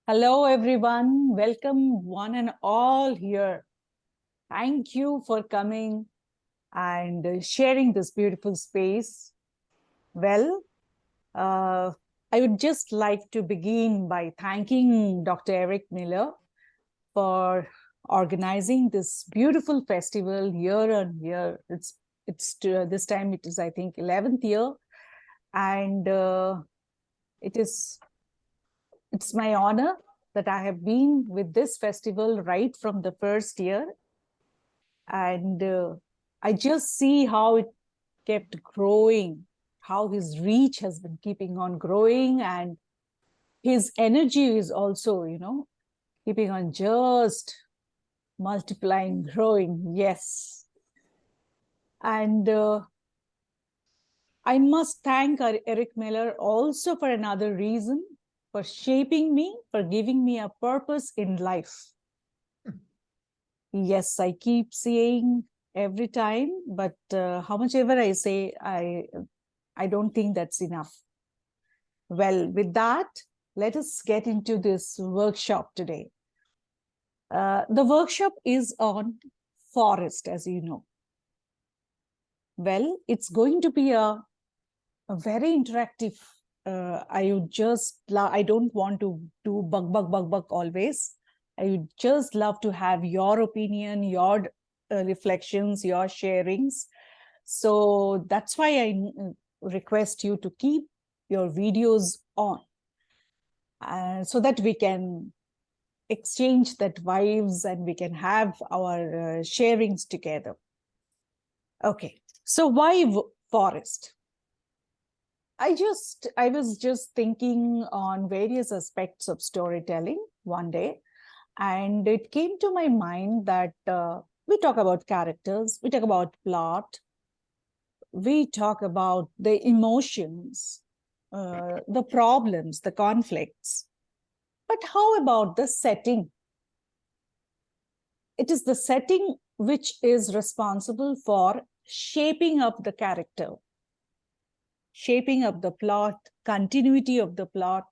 Hello, everyone. Welcome, one and all here. Thank you for coming and sharing this beautiful space. Well, I would just like to begin by thanking Dr. Eric Miller for organizing this beautiful festival year on year. This time it is, I think, 11th year, and it is it's my honor that I have been with this festival right from the first year. And I just see how it kept growing, how his reach has been keeping on growing, and his energy is also, keeping on just multiplying, growing. Yes. And I must thank Eric Miller also for another reason, for shaping me, for giving me a purpose in life. Yes, I keep saying every time, but how much ever I say, I don't think that's enough. Well, with that, let us get into this workshop today. The workshop is on forest, as you know. Well, it's going to be a very interactive. I don't want to do bug always. I would just love to have your opinion, your reflections, your sharings. So that's why I request you to keep your videos on so that we can exchange that vibes and we can have our sharings together. Okay, so why forest? I was just thinking on various aspects of storytelling one day, and it came to my mind that we talk about characters, we talk about plot, we talk about the emotions, the problems, the conflicts. But how about the setting? It is the setting which is responsible for shaping up the character, shaping up the plot, continuity of the plot,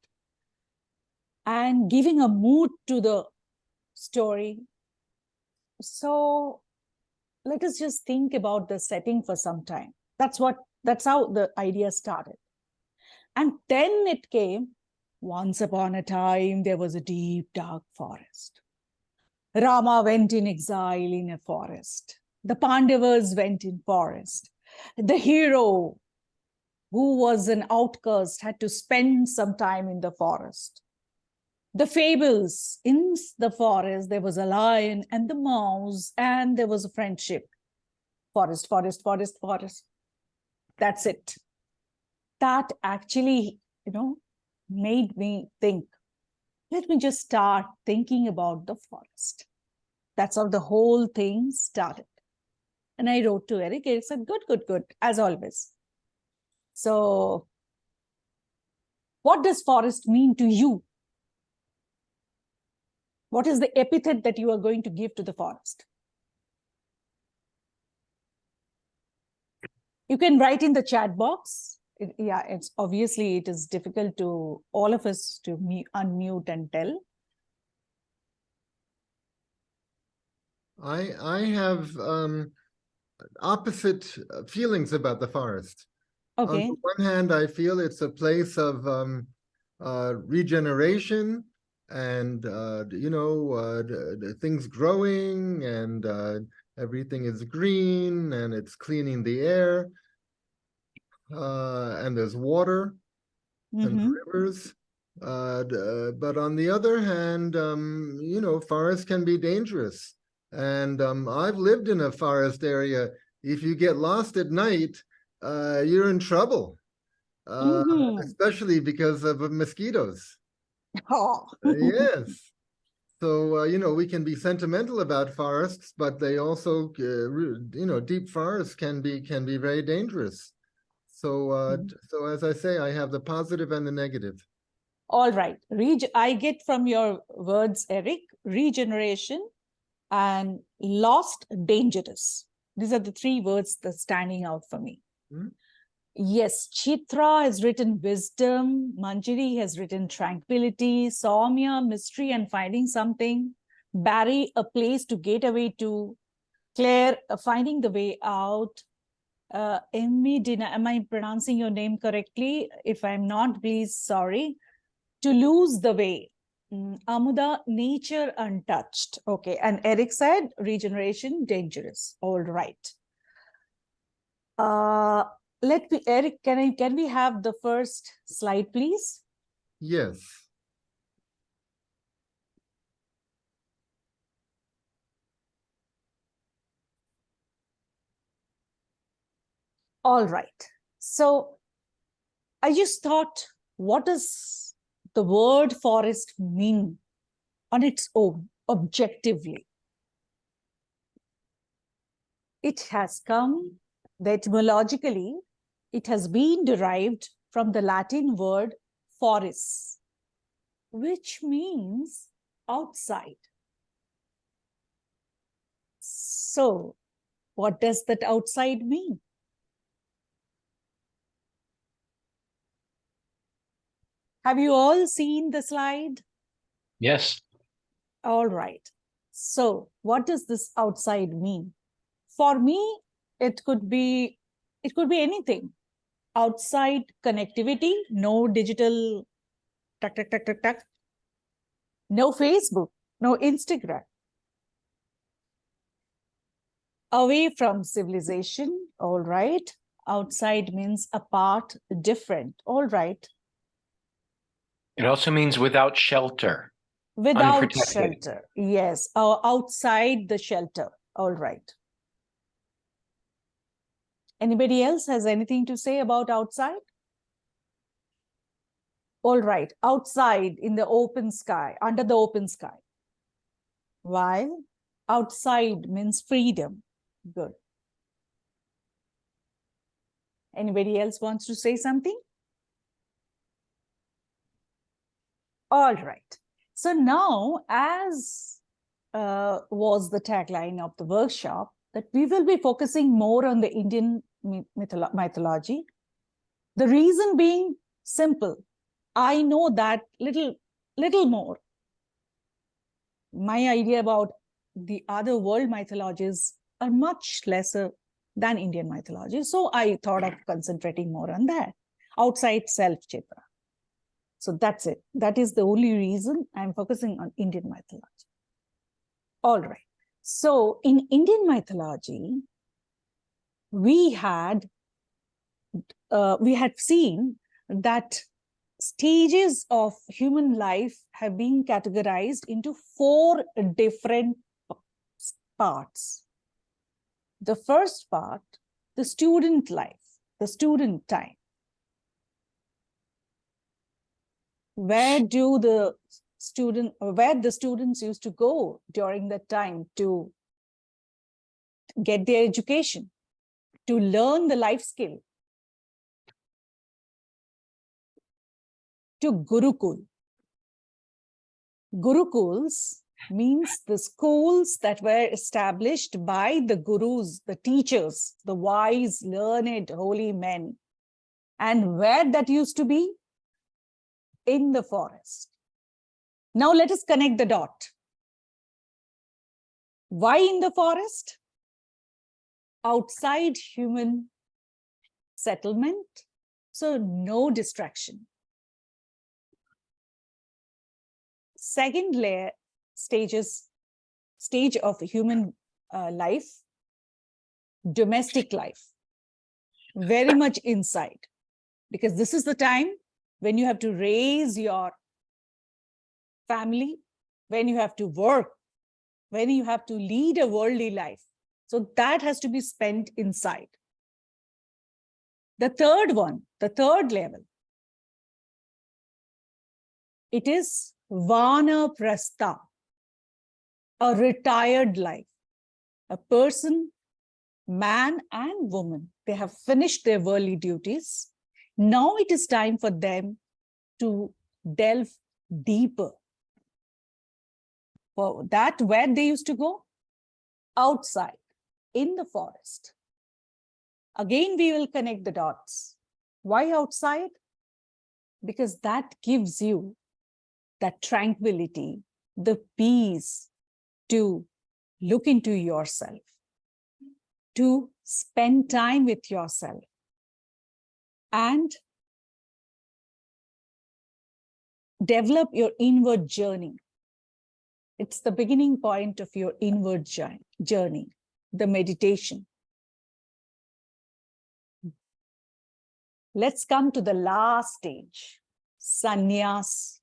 and giving a mood to the story. So let us just think about the setting for some time. That's how the idea started. And then it came, once upon a time, there was a deep, dark forest. Rama went in exile in a forest. The Pandavas went in forest. The hero, who was an outcast, had to spend some time in the forest. The fables, in the forest, there was a lion and the mouse, and there was a friendship. Forest, forest, forest, forest. That's it. That actually, made me think, let me just start thinking about the forest. That's how the whole thing started. And I wrote to Eric. Eric said, good, as always. So what does forest mean to you? What is the epithet that you are going to give to the forest? You can write in the chat box. It's obviously it is difficult to all of us to unmute and tell. I have opposite feelings about the forest. Okay. On the one hand, I feel it's a place of regeneration and things growing and everything is green and it's cleaning the air and there's water and rivers. But on the other hand, forests can be dangerous. And I've lived in a forest area. If you get lost at night, you're in trouble, especially because of mosquitoes. Oh. Yes. So, we can be sentimental about forests, but they also, deep forests can be very dangerous. So, so as I say, I have the positive and the negative. All right. I get from your words, Eric, regeneration and lost, dangerous. These are the three words that's standing out for me. Yes, Chitra has written wisdom, Manjari has written tranquility, Soumya, mystery and finding something, Barry, a place to get away to, Claire, finding the way out, Emmy, Dina, am I pronouncing your name correctly? If I'm not, please, sorry. To lose the way. Amuda, nature untouched. Okay, and Eric said, regeneration, dangerous. All right. Eric, can we have the first slide, please? Yes. All right. So I just thought, what does the word forest mean on its own, objectively? It has come, etymologically, it has been derived from the Latin word foris, which means outside. So, what does that outside mean? Have you all seen the slide? Yes. All right. So, what does this outside mean? For me, it could be anything. Outside connectivity, no digital tuck, tuck, tuck, tuck, tuck. No Facebook, no Instagram. Away from civilization, all right. Outside means apart, different, all right. It also means without shelter. Without Unprotected. shelter, yes. Outside the shelter, all right. Anybody else has anything to say about outside? All right, outside in the open sky, under the open sky. While outside means freedom. Good. Anybody else wants to say something? All right. So now, as was the tagline of the workshop, that we will be focusing more on the Indian mythology. The reason being simple. I know that little more. My idea about the other world mythologies are much lesser than Indian mythology. So I thought of concentrating more on that. Outside self, Chitra. So that's it. That is the only reason I'm focusing on Indian mythology. All right. So in Indian mythology, we had seen that stages of human life have been categorized into 4 different parts. The first part, the student life, the student time. Where the students used to go during that time to get their education, to learn the life skill, to Gurukul. Gurukuls means the schools that were established by the gurus, the teachers, the wise, learned, holy men. And where that used to be? In the forest. Now let us connect the dot. Why in the forest? Outside human settlement, so no distraction. Second stage of human life, domestic life, very much inside, because this is the time when you have to raise your family, when you have to work, when you have to lead a worldly life. So that has to be spent inside. The third one, the third level, it is Vanaprastha, a retired life. A person, man and woman, they have finished their worldly duties. Now it is time for them to delve deeper. For that, where they used to go? Outside, in the forest. Again, we will connect the dots. Why outside? Because that gives you that tranquility, the peace to look into yourself, to spend time with yourself, and develop your inward journey. It's the beginning point of your inward journey, the meditation. Let's come to the last stage, sannyas.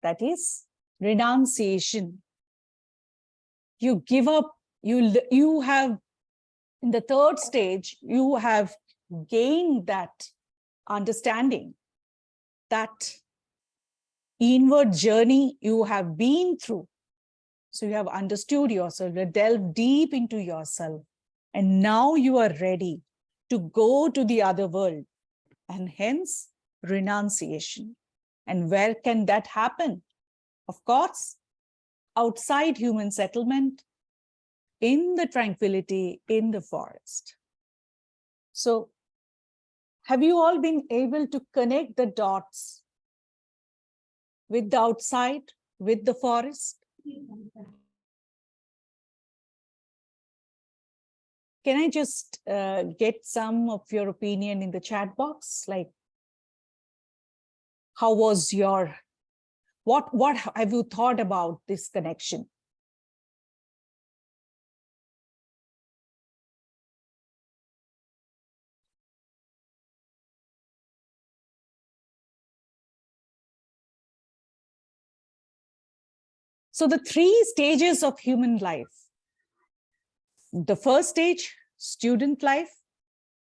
That is renunciation. You give up, you have, in the third stage, you have gained that understanding, that inward journey you have been through. So you have understood yourself, you delved deep into yourself, and now you are ready to go to the other world, and hence renunciation. And where can that happen? Of course, outside human settlement, in the tranquility, in the forest. So, have you all been able to connect the dots with the outside, with the forest? Can I just get some of your opinion in the chat box? Like, how was your, what have you thought about this connection? So the three stages of human life. The first stage, student life.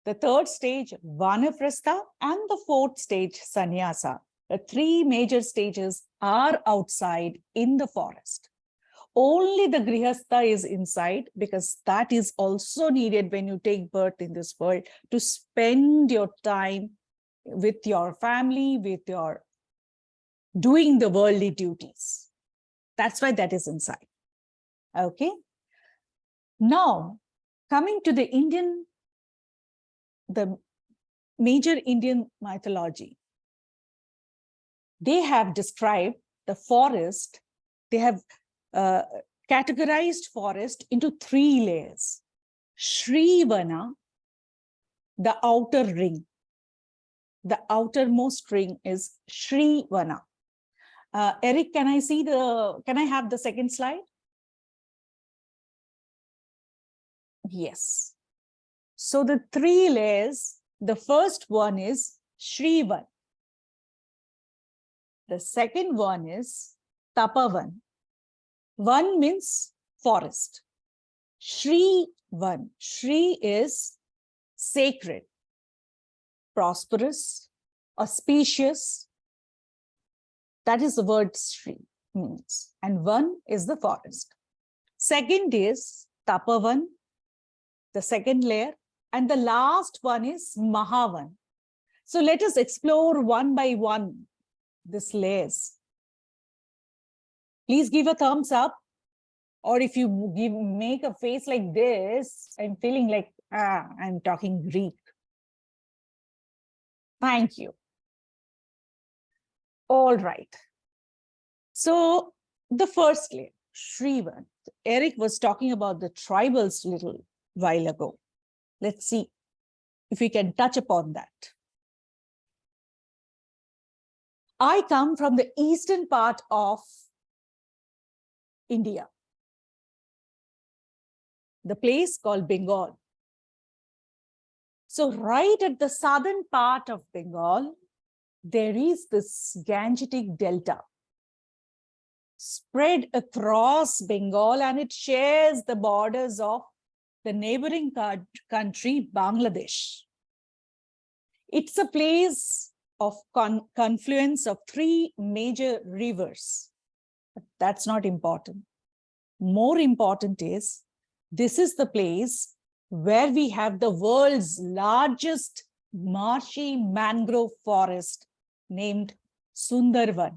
The third stage, vanaprastha. And the fourth stage, sannyasa. The three major stages are outside in the forest. Only the grihastha is inside, because that is also needed when you take birth in this world, to spend your time with your family, with your doing the worldly duties. That's why that is inside. Okay. Now, coming to the major Indian mythology, they have described the forest, they have categorized forest into three layers. Shrivana, the outer ring. The outermost ring is Shrivana. Eric, can I have the second slide? Yes. So the three layers, the first one is Shrivan. The second one is Tapavan. One means forest. Shrivan. Shri is sacred, prosperous, auspicious. That is the word Shri means. And one is the forest. Second is Tapavan, the second layer. And the last one is Mahavan. So let us explore one by one these layers. Please give a thumbs up. Or if you make a face like this, I'm feeling like, I'm talking Greek. Thank you. All right. So the first layer, Shrivan. Eric was talking about the tribals a little while ago. Let's see if we can touch upon that. I come from the eastern part of India, the place called Bengal. So right at the southern part of Bengal, there is this Gangetic Delta spread across Bengal, and it shares the borders of the neighboring country, Bangladesh. It's a place of confluence of three major rivers. But that's not important. More important is, this is the place where we have the world's largest marshy mangrove forest named Sundarvan.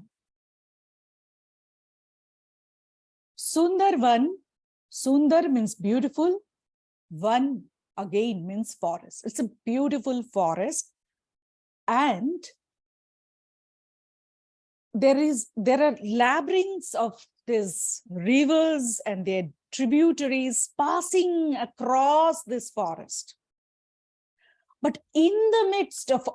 Sundarvan, Sundar means beautiful, Van again means forest. It's a beautiful forest And there are labyrinths of these rivers and their tributaries passing across this forest. But in the midst of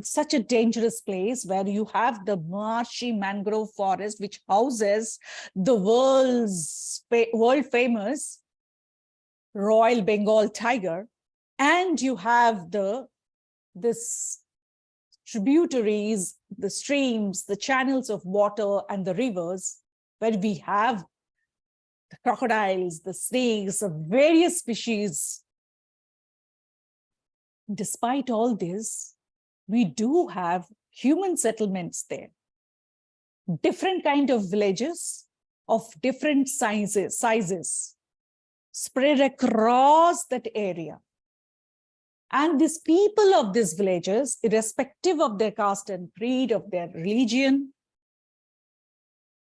such a dangerous place where you have the marshy mangrove forest, which houses the world famous Royal Bengal tiger, and you have this tributaries, the streams, the channels of water and the rivers, where we have the crocodiles, the snakes of various species. Despite all this, we do have human settlements there. Different kind of villages of different sizes spread across that area. And these people of these villages, irrespective of their caste and creed, of their religion,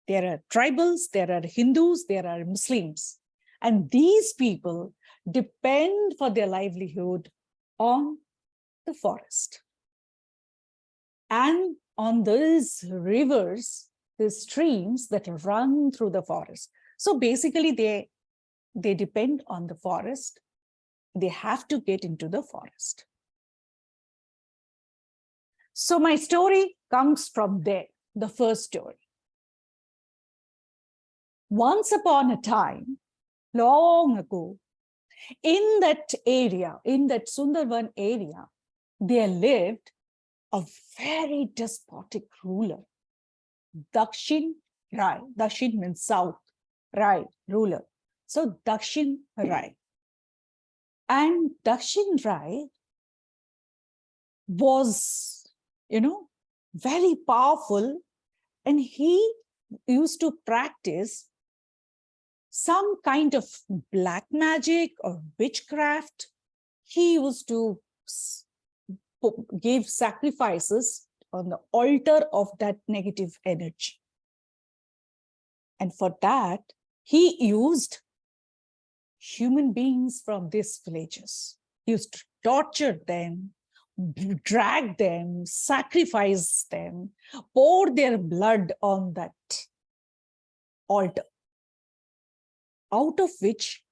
there are tribals, there are Hindus, there are Muslims. And these people depend for their livelihood on the forest. And on these rivers, the streams that run through the forest. So basically, they depend on the forest. They have to get into the forest. So my story comes from there, the first story. Once upon a time, long ago, in that area, in that Sundarban area, there lived a very despotic ruler, Dakshin Rai. Dakshin means south, Rai, ruler. So Dakshin Rai. And Dakshin Rai was, very powerful, and he used to practice some kind of black magic or witchcraft. He used to give sacrifices on the altar of that negative energy. And for that, he used human beings from these villages. He used to torture them, drag them, sacrifice them, pour their blood on that altar, out of which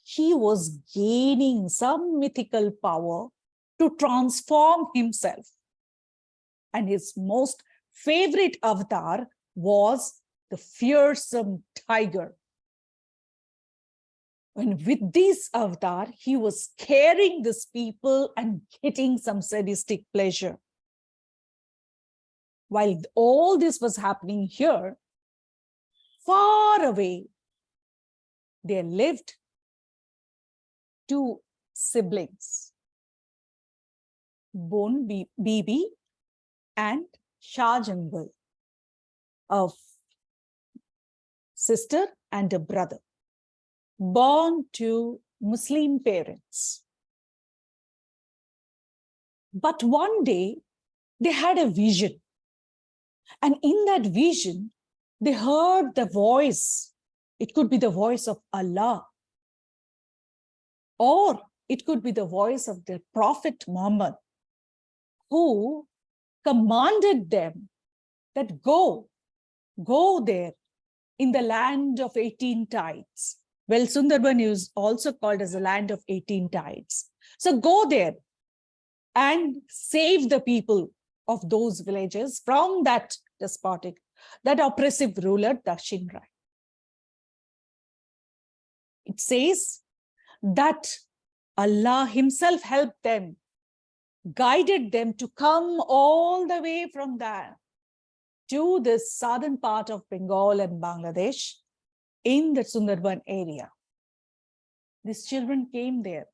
he was gaining some mythical power to transform himself. And his most favorite avatar was the fearsome tiger. And with this avatar, he was scaring these people and getting some sadistic pleasure. While all this was happening here, far away, there lived two siblings, Bon Bibi and Shah Jungle, a sister and a brother, born to Muslim parents. But one day, they had a vision. And in that vision, they heard the voice. It could be the voice of Allah, or it could be the voice of the Prophet Muhammad, who commanded them that go there in the land of 18 tides. Well, Sundarban is also called as the land of 18 tides. So go there and save the people of those villages from that despotic, that oppressive ruler, Dakshin Rai. It says that Allah himself helped them, guided them to come all the way from there to the southern part of Bengal and Bangladesh in the Sundarban area. These children came there.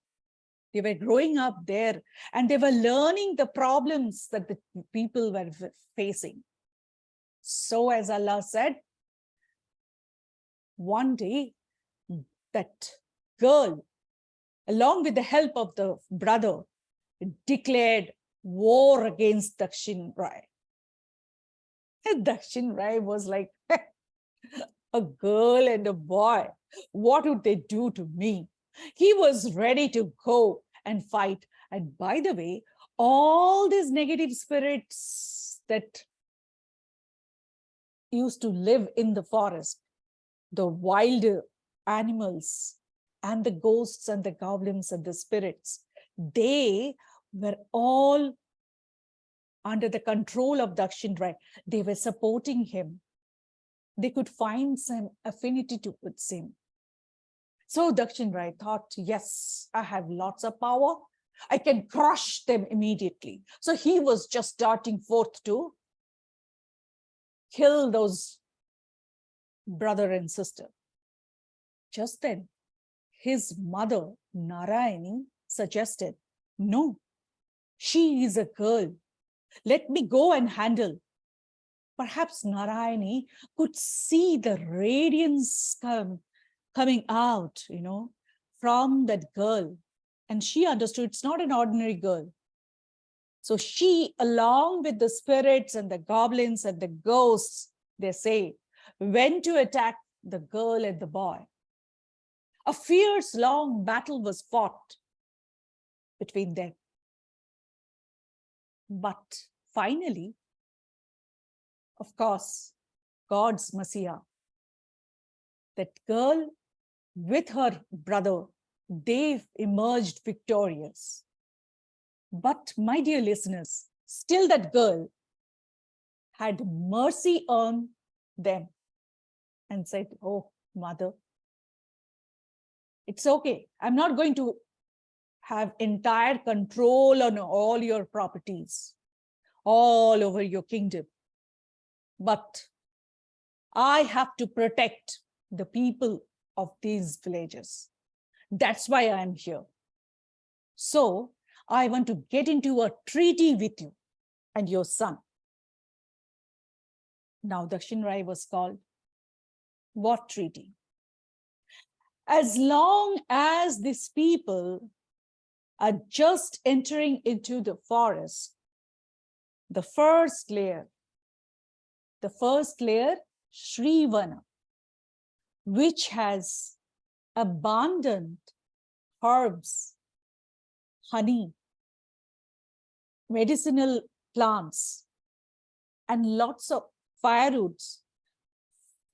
They were growing up there, and they were learning the problems that the people were facing. So as Allah said, one day, that girl, along with the help of the brother, declared war against Dakshin Rai. And Dakshin Rai was like, a girl and a boy, what would they do to me? He was ready to go and fight. And by the way, all these negative spirits that used to live in the forest, the wild animals and the ghosts and the goblins and the spirits, they were all under the control of Dakshin Rai. They were supporting him. They could find some affinity towards him. So Dakshin Rai thought, yes, I have lots of power. I can crush them immediately. So he was just starting forth to kill those brother and sister. Just then, his mother, Narayani, suggested, no, she is a girl. Let me go and handle. Perhaps Narayani could see the radiance coming out, from that girl. And she understood it's not an ordinary girl. So she, along with the spirits and the goblins and the ghosts, they say, went to attack the girl and the boy. A fierce, long battle was fought between them. But finally, of course, God's Messiah, that girl with her brother, they emerged victorious. But my dear listeners, still that girl had mercy on them and said, oh, mother, it's okay. I'm not going to have entire control on all your properties, all over your kingdom. But I have to protect the people of these villages. That's why I'm here. So I want to get into a treaty with you and your son. Now Dakshin Rai was called. What treaty? As long as these people are just entering into the forest, the first layer, Shrivana, which has abundant herbs, honey, medicinal plants, and lots of firewoods,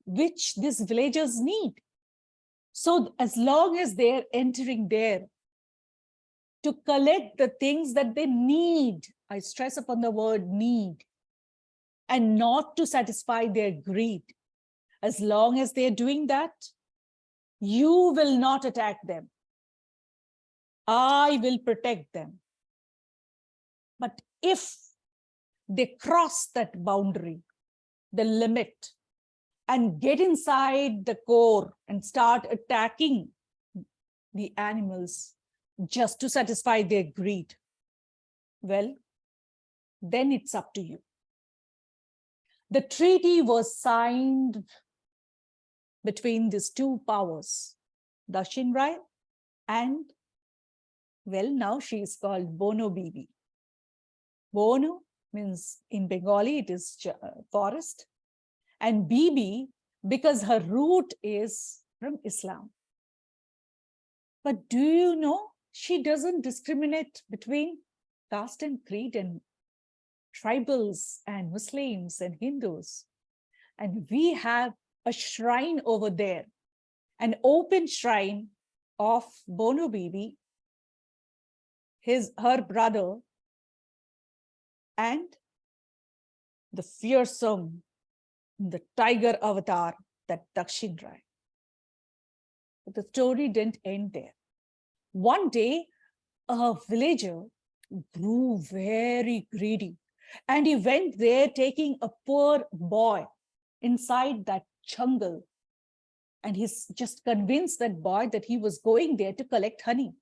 which these villagers need. So as long as they're entering there to collect the things that they need, I stress upon the word need, and not to satisfy their greed. As long as they're doing that, you will not attack them. I will protect them. But if they cross that boundary, the limit, and get inside the core and start attacking the animals just to satisfy their greed, well, then it's up to you. The treaty was signed between these two powers, Dakshin Rai and, well, now she is called Bono Bibi. Bono means in Bengali, it is forest. And Bibi, because her root is from Islam. But do you know, she doesn't discriminate between caste and creed and tribals and Muslims and Hindus. And we have a shrine over there, an open shrine of Bono Bibi, her brother, and the fearsome, the tiger avatar, that Dakshin Rai. But the story didn't end there. One day, a villager grew very greedy, and he went there taking a poor boy inside that jungle. And he's just convinced that boy that he was going there to collect honey.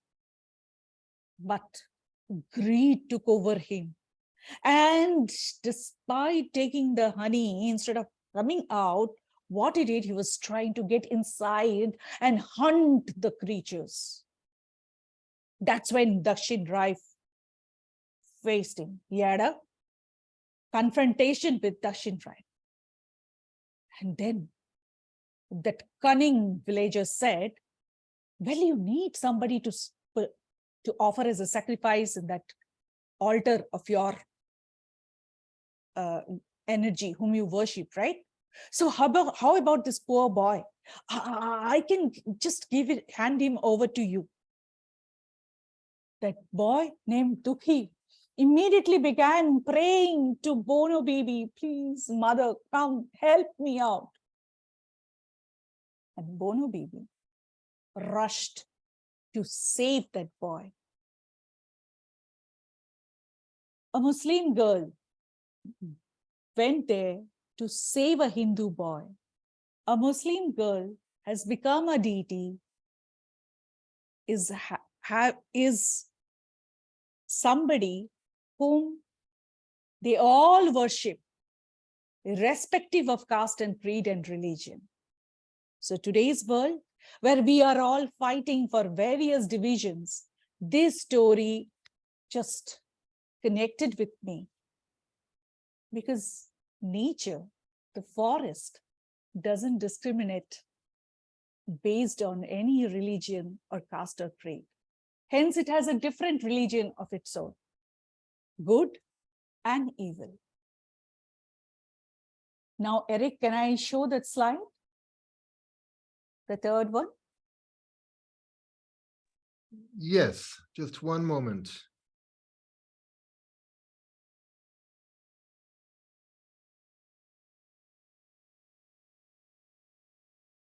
But greed took over him. And despite taking the honey, instead of coming out, what he did, he was trying to get inside and hunt the creatures. That's when Dakshin Rai faced him. He had a confrontation with Dakshin Rai. And then that cunning villager said, well, you need somebody to offer as a sacrifice in that altar of your energy, whom you worship, right? So how about this poor boy? I can just hand him over to you. That boy named Dukhi immediately began praying to Bono Bibi, please, mother, come help me out. And Bono Bibi rushed to save that boy. A Muslim girl went there to save a Hindu boy. A Muslim girl has become a deity, is somebody whom they all worship, irrespective of caste and creed and religion. So today's world, where we are all fighting for various divisions, this story just connected with me. Because nature, the forest, doesn't discriminate based on any religion or caste or creed. Hence, it has a different religion of its own, good and evil. Now, Eric, can I show that slide? The third one? Yes, just one moment.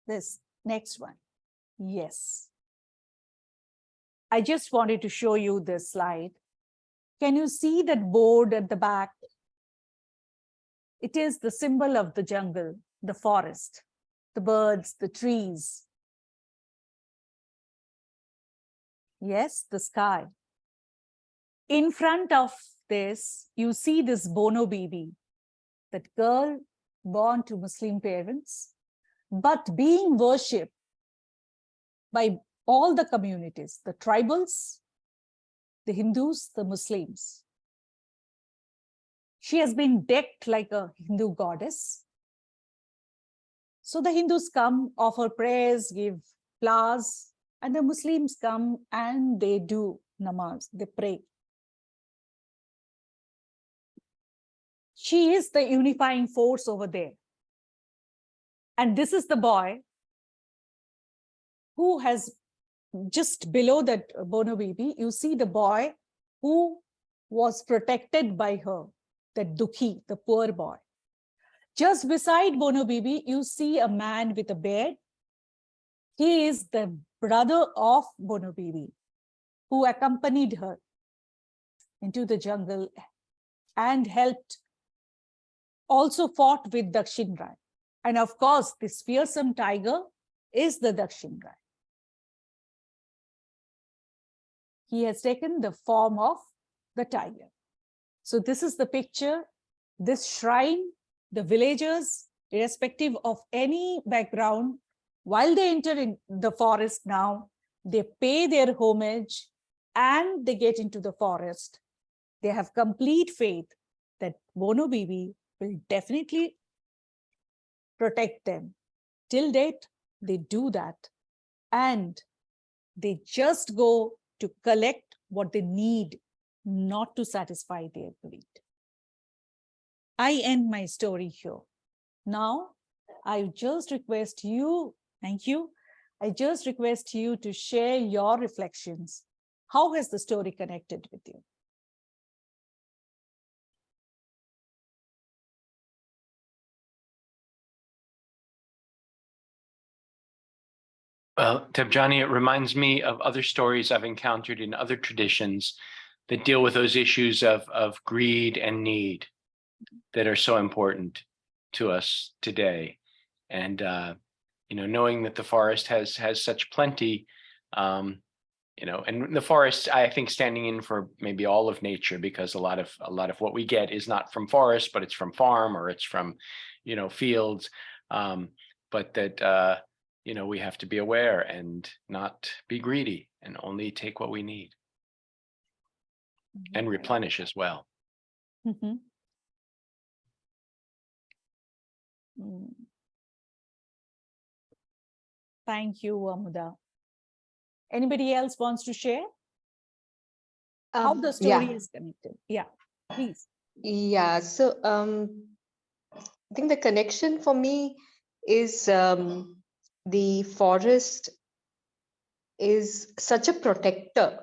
This next one. Yes. I just wanted to show you this slide. Can you see that board at the back? It is the symbol of the jungle, the forest, the birds, the trees. Yes, the sky. In front of this, you see this Bono Bibi, that girl born to Muslim parents, but being worshipped by all the communities, the tribals, the Hindus, the Muslims. She has been decked like a Hindu goddess. So the Hindus come, offer prayers, give flowers, and the Muslims come and they do namaz, they pray. She is the unifying force over there. And this is the boy who has, just below that Bono Bibi, you see the boy who was protected by her, that Dukhi, the poor boy. Just beside Bono Bibi, you see a man with a beard. He is the brother of Bono Bibi, who accompanied her into the jungle and helped, also fought with Dakshin Rai. And of course, this fearsome tiger is the Dakshin Rai. He has taken the form of the tiger. So this is the picture, this shrine, the villagers, irrespective of any background, while they enter in the forest now, they pay their homage and they get into the forest. They have complete faith that Bono Bibi will definitely protect them. Till date, they do that. And they just go to collect what they need, not to satisfy their greed. I end my story here. Now, I just request you, thank you. I just request you to share your reflections. How has the story connected with you? Well, Debjani, it reminds me of other stories I've encountered in other traditions that deal with those issues of greed and need that are so important to us today. And knowing that the forest has such plenty, and the forest, I think, standing in for maybe all of nature, because a lot of what we get is not from forest, but it's from farm, or it's from fields, but that we have to be aware and not be greedy and only take what we need and replenish as well. Mm-hmm. Thank you, Amuda. Anybody else wants to share? how the story is connected. Yeah, please. Yeah. So I think the connection for me is the forest is such a protector.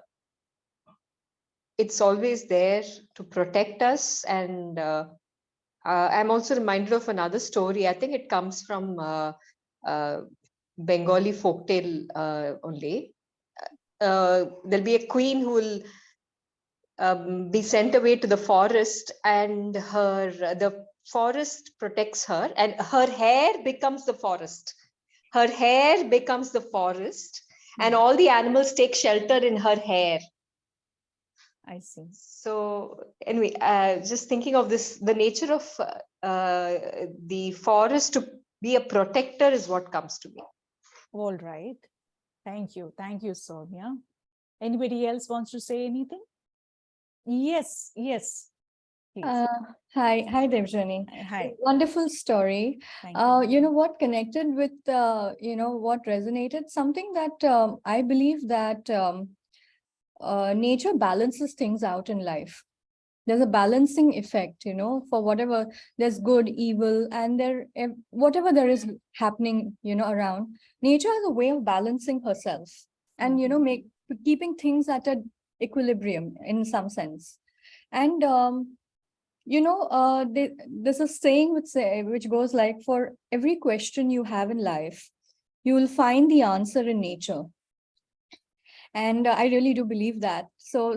It's always there to protect us. And I'm also reminded of another story. I think it comes from Bengali folktale only. There'll be a queen who will be sent away to the forest, and the forest protects her, and her hair becomes the forest. Her hair becomes the forest, and all the animals take shelter in her hair. I see. So anyway, just thinking of this, the nature of the forest to be a protector is what comes to me. All right. Thank you. Thank you, Soumya. Anybody else wants to say anything? Yes, yes. Please. Hi, Debjani. Hi. Wonderful story. Thank you. You know what connected with, what resonated? Something that I believe that nature balances things out in life. There's a balancing effect, for whatever there's good, evil, and whatever there is happening, around. Nature has a way of balancing herself and, keeping things at an equilibrium in some sense. And there's a saying which goes like, for every question you have in life, you will find the answer in nature. And I really do believe that. So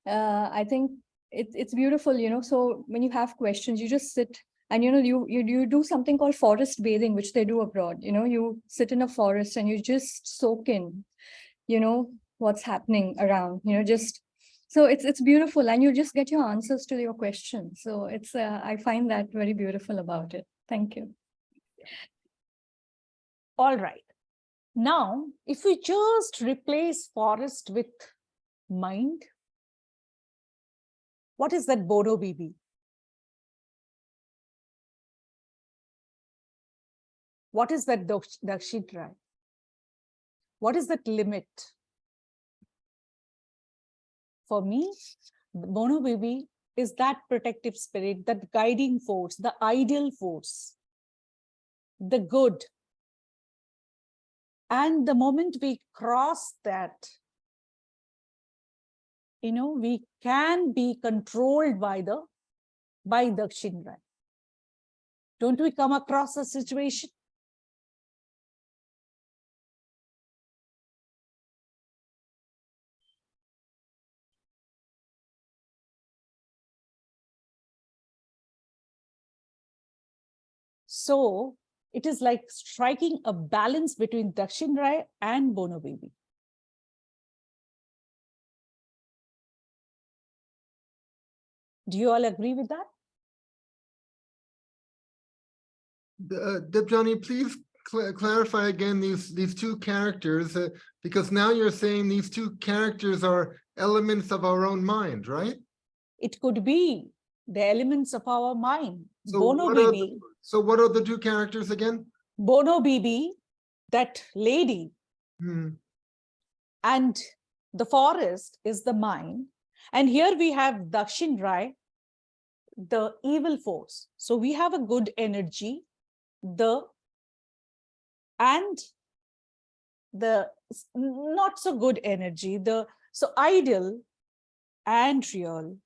I think it's beautiful, so when you have questions, you just sit and, you do something called forest bathing, which they do abroad. You sit in a forest and you just soak in, what's happening around, so it's beautiful, and you just get your answers to your questions. So I find that very beautiful about it. Thank you. All right. Now, if we just replace forest with mind, what is that Bodo Bibi? What is that Dakshidrai? What is that limit? For me, Bono Bibi is that protective spirit, that guiding force, the ideal force, the good. And the moment we cross that, we can be controlled by Dakshidrai. Don't we come across a situation? So it is like striking a balance between Dakshidrai and Bono Bibi. Do you all agree with that? Debjani, please clarify again these two characters, because now you're saying these two characters are elements of our own mind, right? It could be the elements of our mind. So Bono Bibi. So what are the two characters again? Bono Bibi, that lady, and the forest is the mind. And here we have Dakshidrai, the evil force. So we have a good energy, and the not so good energy, so ideal and real,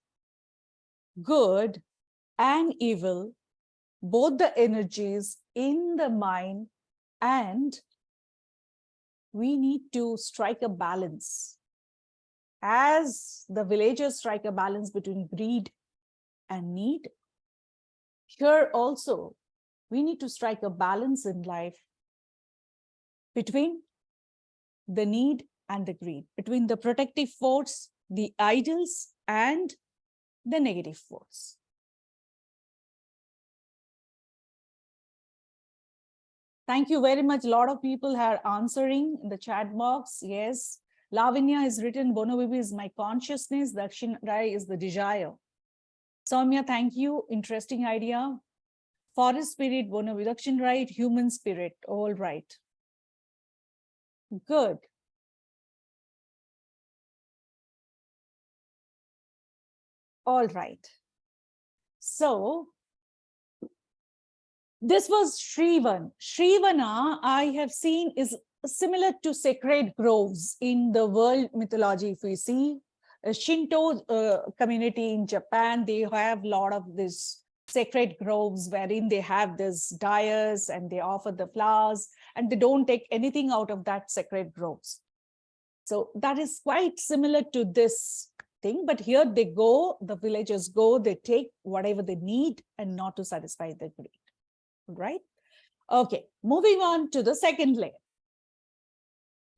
good and evil, both the energies in the mind, and we need to strike a balance. As the villagers strike a balance between greed and need, here also we need to strike a balance in life between the need and the greed, between the protective force, the ideals, and the negative force. Thank you very much. A lot of people are answering in the chat box. Yes. Lavinya has written, Bono Bibi is my consciousness, Dakshidrai is the desire. Soumya, thank you. Interesting idea. Forest spirit, Bono Bibi, Dakshidrai, human spirit. All right. Good. All right. So this was Shrivan. Shrivana, I have seen, is similar to sacred groves in the world mythology. If we see a Shinto community in Japan, they have a lot of this sacred groves wherein they have this dais and they offer the flowers and they don't take anything out of that sacred groves. So that is quite similar to this thing, but here they go, the villagers go, they take whatever they need and not to satisfy their greed. Right? Okay, moving on to the second layer.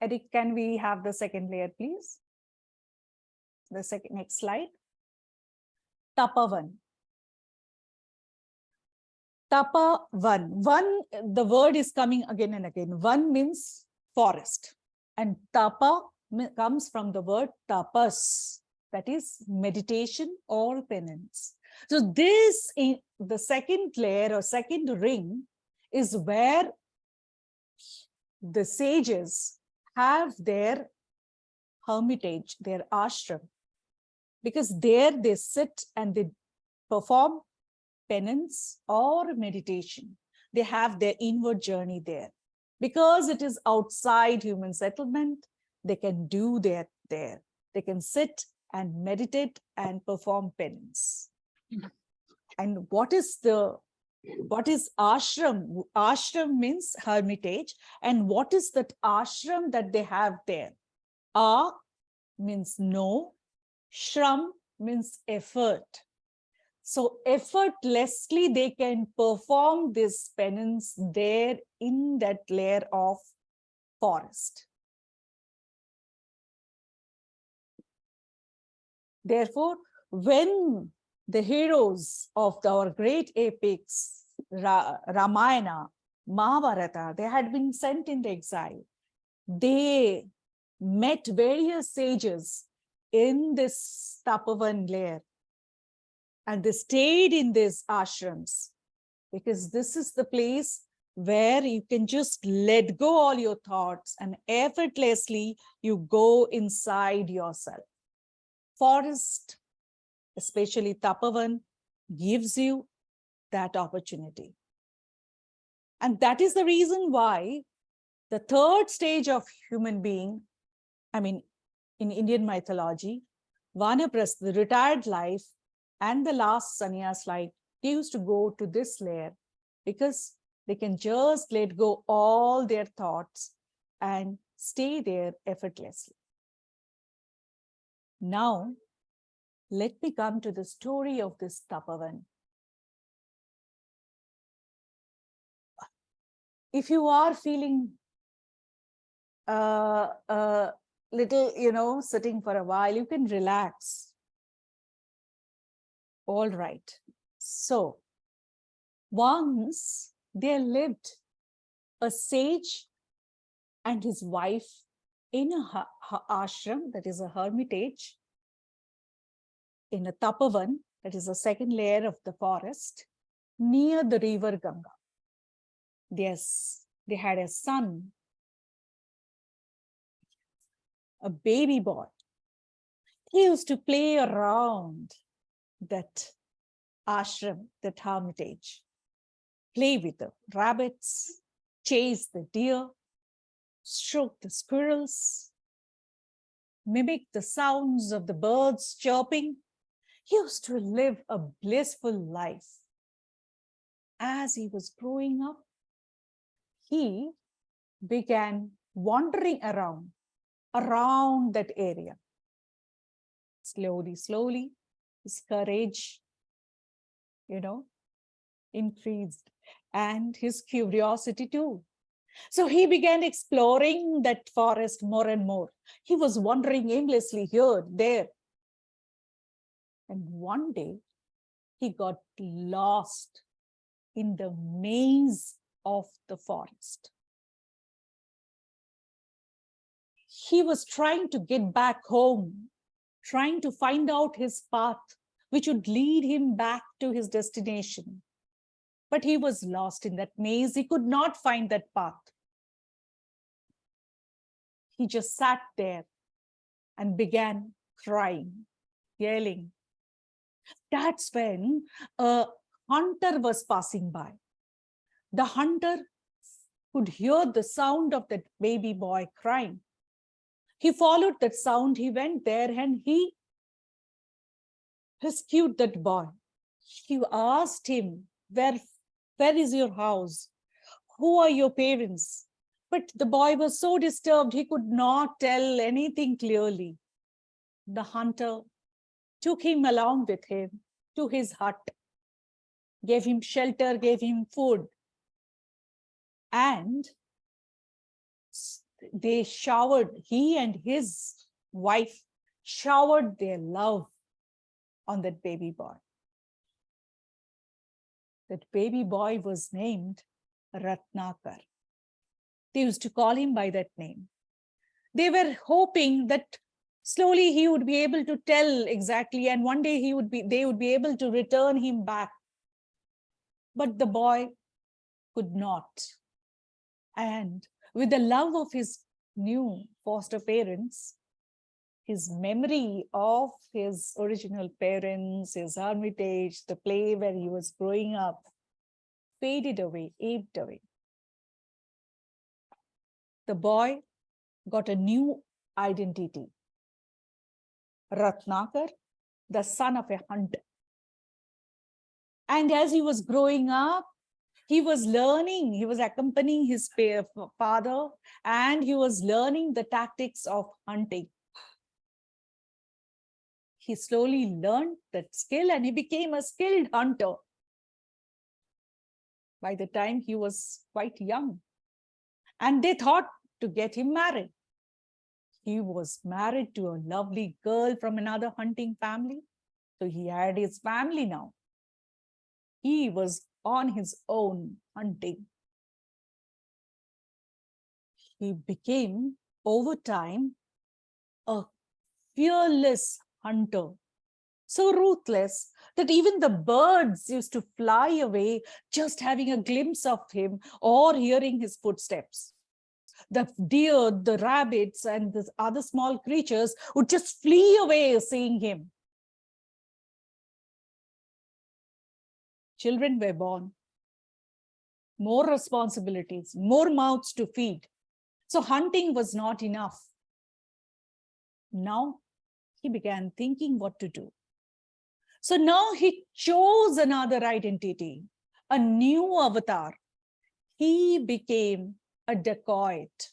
Eric, can we have the second layer, please? The next slide. Tapavan. Tapavan. One, the word is coming again and again. One means forest. And tapa comes from the word tapas, that is meditation or penance. So this, in the second layer or second ring, is where the sages have their hermitage, their ashram, because there they sit and they perform penance or meditation. They have their inward journey there. Because it is outside human settlement, they can do that there. They can sit and meditate and perform penance. And what is ashram? Ashram means hermitage. And what is that ashram that they have there? A means no, shram means effort. So effortlessly they can perform this penance there in that layer of forest. Therefore, when the heroes of our great epics, Ramayana, Mahabharata, they had been sent into exile. They met various sages in this Tapavan layer and they stayed in these ashrams because this is the place where you can just let go all your thoughts and effortlessly you go inside yourself. Forest, especially Tapavan, gives you that opportunity. And that is the reason why the third stage of human being, in Indian mythology, Vanaprastha, the retired life, and the last sannyas life, they used to go to this layer because they can just let go all their thoughts and stay there effortlessly. Now, let me come to the story of this Tapavan. If you are feeling little, sitting for a while, you can relax. All right. So, once there lived a sage and his wife in a ashram, that is a hermitage, in a Tapavan, that is the second layer of the forest, near the river Ganga. Yes, they had a son, a baby boy. He used to play around that ashram, that hermitage, play with the rabbits, chase the deer, stroke the squirrels, mimic the sounds of the birds chirping. He used to live a blissful life. As he was growing up, he began wandering around that area. Slowly, his courage, increased, and his curiosity too. So he began exploring that forest more and more. He was wandering aimlessly here, there. And one day, he got lost in the maze of the forest. He was trying to get back home, trying to find out his path, which would lead him back to his destination. But he was lost in that maze. He could not find that path. He just sat there and began crying, yelling. That's when a hunter was passing by. The hunter could hear the sound of that baby boy crying. He followed that sound, he went there and he rescued that boy. He asked him, where is your house? Who are your parents? But the boy was so disturbed, he could not tell anything clearly. The hunter took him along with him to his hut, gave him shelter, gave him food, and they showered, he and his wife showered their love on that baby boy. That baby boy was named Ratnakar. They used to call him by that name. They were hoping that slowly he would be able to tell exactly, and one day they would be able to return him back. But the boy could not. And with the love of his new foster parents, his memory of his original parents, his hermitage, the play where he was growing up, faded away, ebbed away. The boy got a new identity. Ratnakar, the son of a hunter. And as he was growing up, he was learning, he was accompanying his father, and he was learning the tactics of hunting. He slowly learned that skill and he became a skilled hunter by the time he was quite young. And they thought to get him married. He was married to a lovely girl from another hunting family. So he had his family now. He was on his own hunting. He became, over time, a fearless hunter. So ruthless that even the birds used to fly away just having a glimpse of him or hearing his footsteps. The deer, the rabbits, and the other small creatures would just flee away seeing him. Children were born, more responsibilities, more mouths to feed. So hunting was not enough. Now he began thinking what to do. So now he chose another identity, a new avatar. He became a dacoit.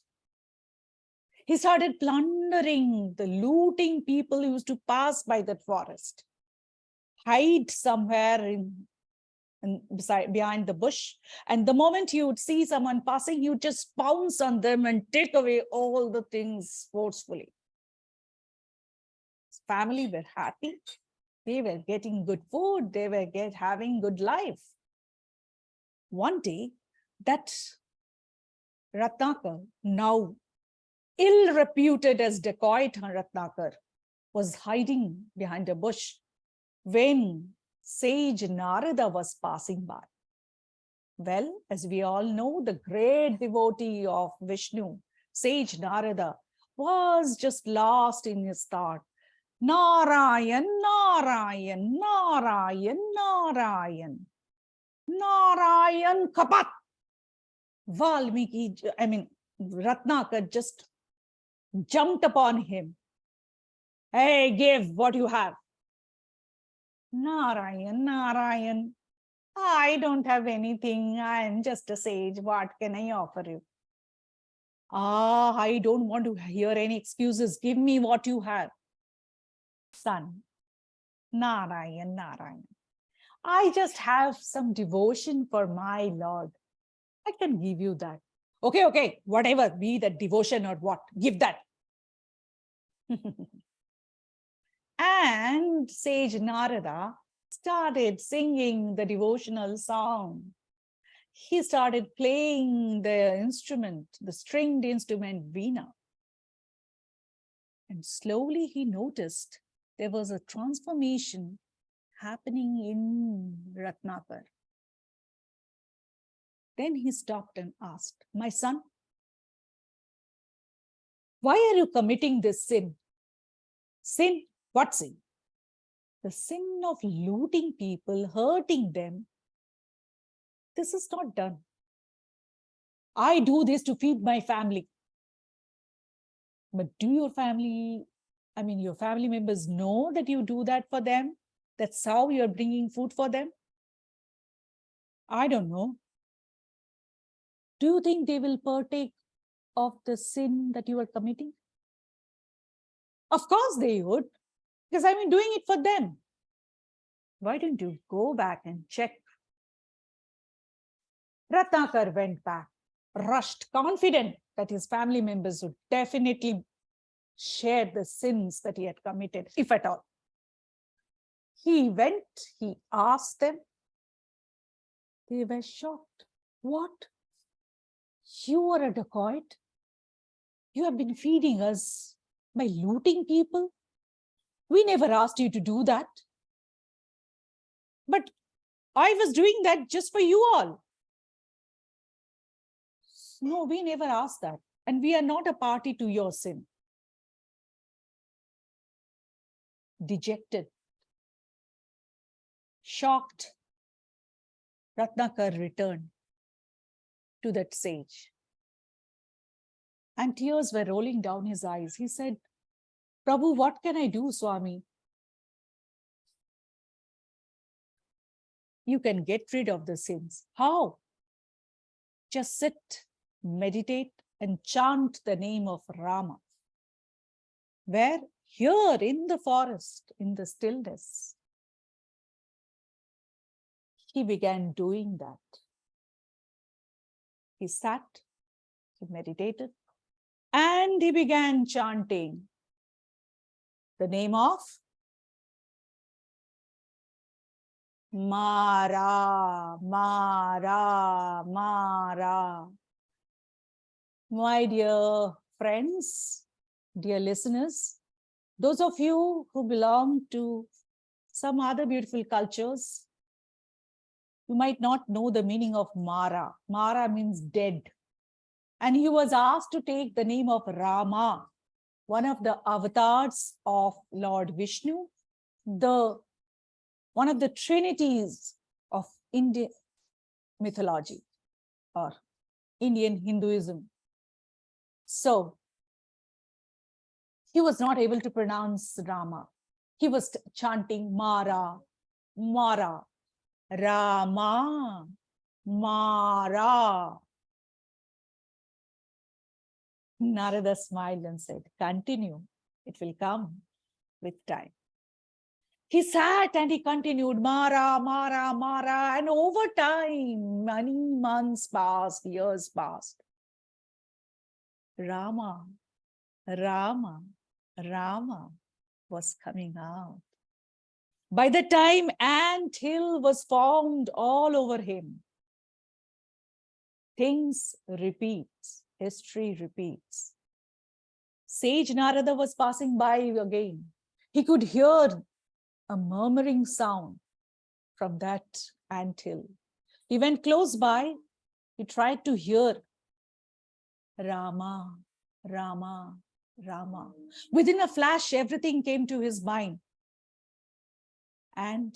He started plundering, looting people who used to pass by that forest, hide somewhere behind the bush. And the moment you would see someone passing, you just pounce on them and take away all the things forcefully. His family were happy. They were getting good food. They were having good life. One day, that Ratnakar, now ill-reputed as dacoit Ratnakar, was hiding behind a bush when sage Narada was passing by. Well, as we all know, the great devotee of Vishnu, sage Narada, was just lost in his thought. Narayan, Narayan, Narayan, Narayan, Narayan Kapat. Ratnakar just jumped upon him. Hey, give what you have. Narayan, Narayan, I don't have anything. I am just a sage. What can I offer you? I don't want to hear any excuses. Give me what you have. Son, Narayan, Narayan, I just have some devotion for my Lord. I can give you that. Okay, whatever, be that devotion or what, give that. And sage Narada started singing the devotional song. He started playing the instrument, the stringed instrument Veena. And slowly he noticed there was a transformation happening in Ratnakar. Then he stopped and asked, my son, why are you committing this sin? Sin? What sin? the sin of looting people, hurting them, this is not done. I do this to feed my family. But do your family members know that you do that for them? That's how you're bringing food for them? I don't know. Do you think they will partake of the sin that you are committing? Of course they would, because doing it for them. Why don't you go back and check? Ratnakar went back, rushed, confident that his family members would definitely share the sins that he had committed, if at all. He went, he asked them. They were shocked. What? You are a dacoit? You have been feeding us by looting people? We never asked you to do that. But I was doing that just for you all. No, we never asked that. And we are not a party to your sin. Dejected, shocked, Ratnakar returned to that sage. And tears were rolling down his eyes. He said, Prabhu, what can I do, Swami? You can get rid of the sins. How? Just sit, meditate, and chant the name of Rama. Where? Here in the forest, in the stillness. He began doing that. He sat, he meditated, and he began chanting the name of Mara, Mara, Mara. My dear friends, dear listeners, those of you who belong to some other beautiful cultures, you might not know the meaning of Mara. Mara means dead. And he was asked to take the name of Rama, one of the avatars of Lord Vishnu, one of the trinities of Indian mythology or Indian Hinduism. So he was not able to pronounce Rama. He was chanting Mara, Mara, Rama, Mara. Narada smiled and said, continue. It will come with time. He sat and he continued, Mara, Mara, Mara. And over time, many months passed, years passed. Rama, Rama, Rama was coming out. By the time ant hill was formed all over him, things repeat, history repeats. Sage Narada was passing by again. He could hear a murmuring sound from that anthill. He went close by. He tried to hear Rama, Rama, Rama. Within a flash, everything came to his mind. And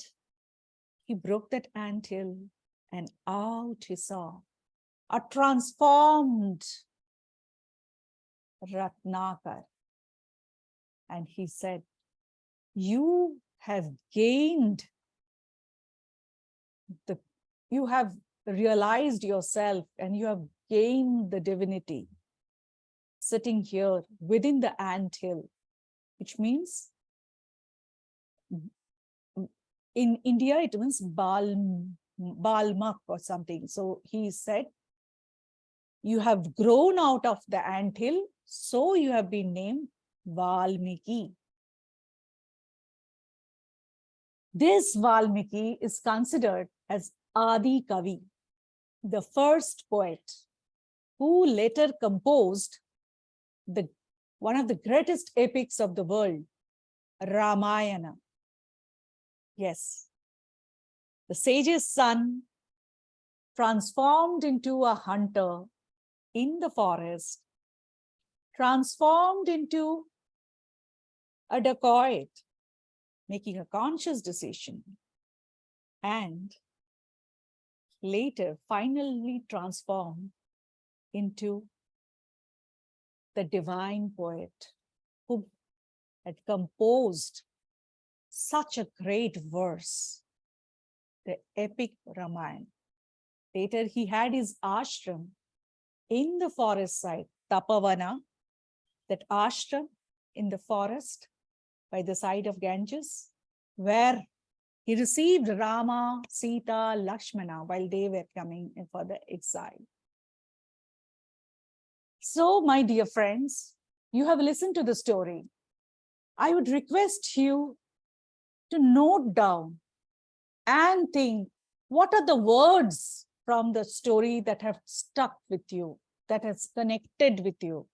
he broke that anthill and out he saw a transformed Ratnakar. And he said, you have realized yourself and you have gained the divinity sitting here within the anthill, which means in India, it means Balmak or something. So he said, you have grown out of the anthill, so you have been named Valmiki. This Valmiki is considered as Adi Kavi, the first poet who later composed one of the greatest epics of the world, Ramayana. Yes, the sage's son transformed into a hunter in the forest, transformed into a dacoit, making a conscious decision, and later finally transformed into the divine poet who had composed such a great verse, the epic Ramayana. Later, he had his ashram in the forest side, Tapavana, that ashram in the forest by the side of Ganges, where he received Rama, Sita, Lakshmana while they were coming in for the exile. So, my dear friends, you have listened to the story. I would request you to note down and think, what are the words from the story that have stuck with you, that has connected with you?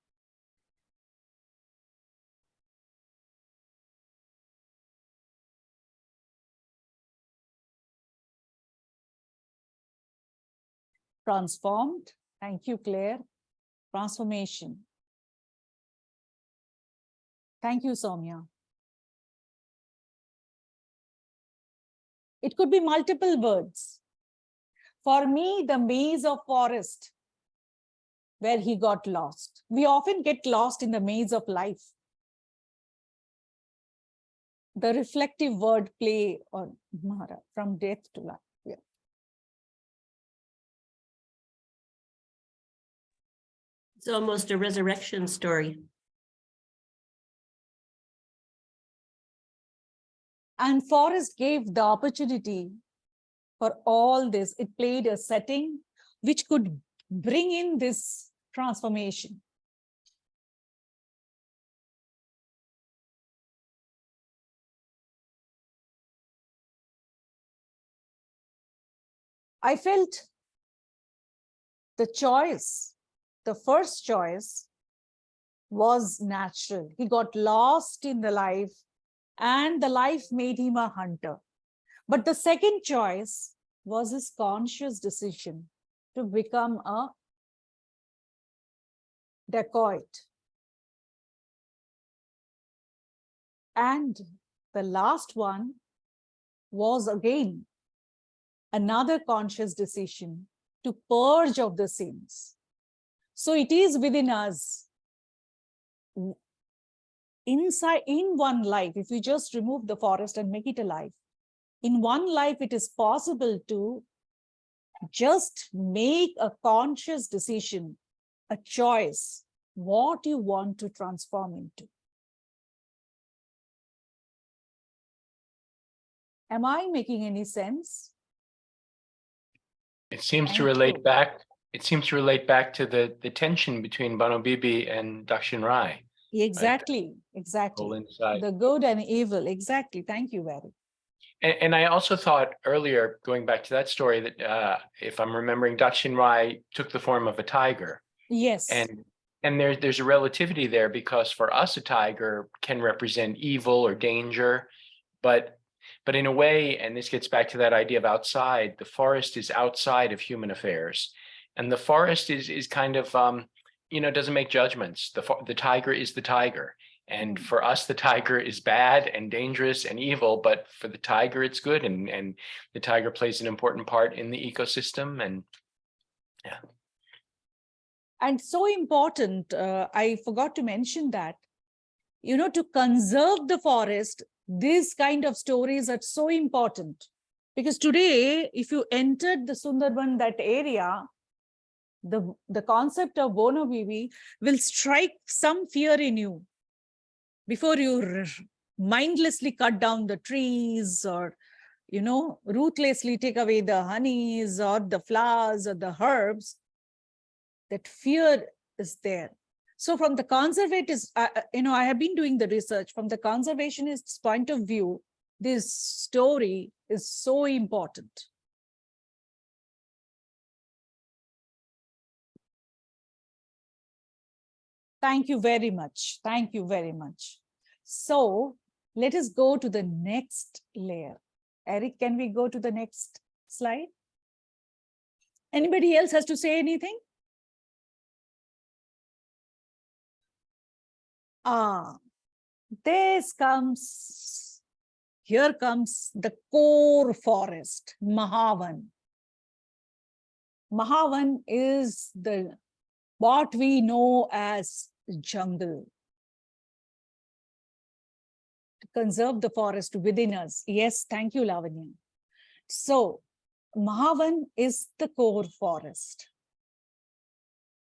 Transformed. Thank you, Claire. Transformation. Thank you, Soumya. It could be multiple words. For me, the maze of forest where he got lost. We often get lost in the maze of life. The reflective word play on Mara, from death to life. Yeah. It's almost a resurrection story. And forest gave the opportunity for all this. It played a setting which could bring in this transformation. I felt the choice, the first choice, was natural. He got lost in the life, and the life made him a hunter. But the second choice was his conscious decision to become a dacoit. And the last one was again another conscious decision to purge of the sins. So it is within us. Inside, in one life, if we just remove the forest and make it alive, in one life, it is possible to just make a conscious decision, a choice, what you want to transform into. Am I making any sense? It seems to Thank relate you. back. It seems to relate back to the tension between Bano Bibi and Dakshin Rai. Exactly, All exactly. inside. The good and evil, exactly. Thank you, Vary. And I also thought earlier, going back to that story, that if I'm remembering, Dakshin Rai took the form of a tiger. Yes. And there's a relativity there, because for us, a tiger can represent evil or danger, but in a way, and this gets back to that idea of outside, the forest is outside of human affairs, and the forest is kind of doesn't make judgments. The tiger is the tiger, and for us, the tiger is bad and dangerous and evil, but for the tiger, it's good, and the tiger plays an important part in the ecosystem, and yeah. And so important, I forgot to mention that, to conserve the forest, these kind of stories are so important. Because today, if you entered the Sundarban, that area, the concept of Bono Bibi will strike some fear in you before you mindlessly cut down the trees, or, ruthlessly take away the honeys or the flowers or the herbs. That fear is there. So from the conservatives, I have been doing the research from the conservationist's point of view, this story is so important. Thank you very much. Thank you very much. So let us go to the next layer. Eric, can we go to the next slide? Anybody else has to say anything? This comes here comes the core forest, Mahavan. Mahavan is what we know as jungle. To conserve the forest within us. Yes, thank you, Lavanya. So, Mahavan is the core forest.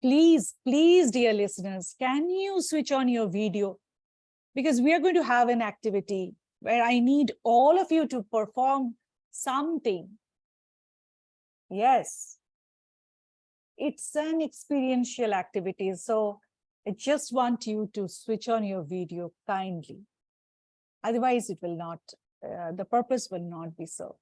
Please, please, dear listeners, can you switch on your video? Because we are going to have an activity where I need all of you to perform something. Yes, it's an experiential activity. So I just want you to switch on your video kindly. Otherwise, it will not, the purpose will not be served.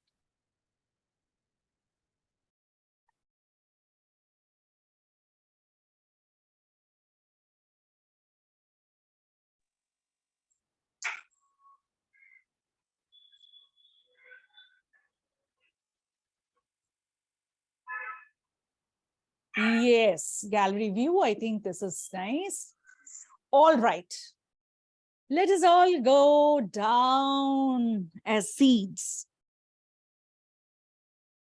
Yes, gallery view. I think this is nice. All right. Let us all go down as seeds.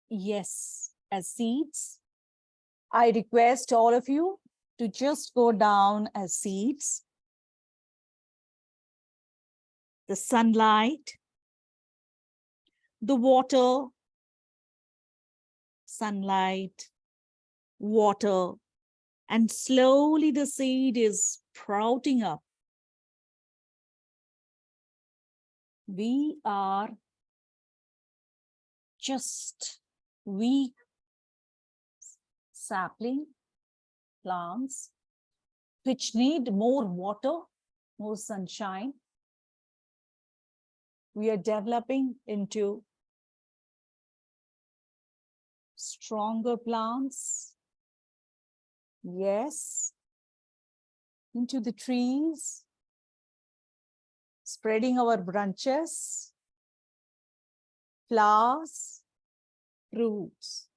Yes, as seeds. I request all of you to just go down as seeds. The sunlight, the water, sunlight, water, and slowly the seed is sprouting up. We are just weak sapling plants which need more water, more sunshine. We are developing into stronger plants. Yes, into the trees, spreading our branches, flowers, fruits.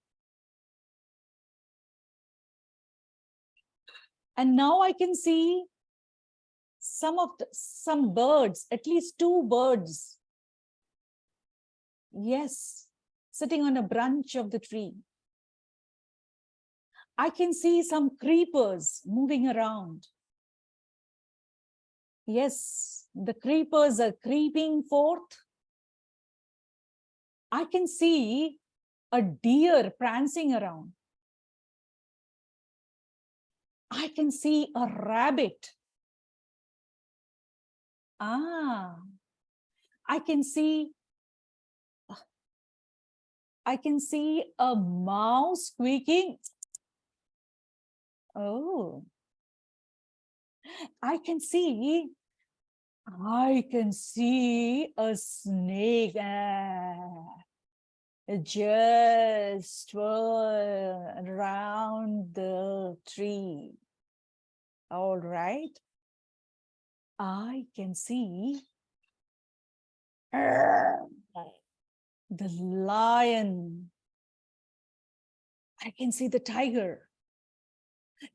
And now I can see some birds, at least 2 birds. Yes, sitting on a branch of the tree. I can see some creepers moving around. Yes, the creepers are creeping forth. I can see a deer prancing around. I can see a rabbit. I can see a mouse squeaking. Oh, I can see a snake just around the tree. All right. I can see the lion. I can see the tiger.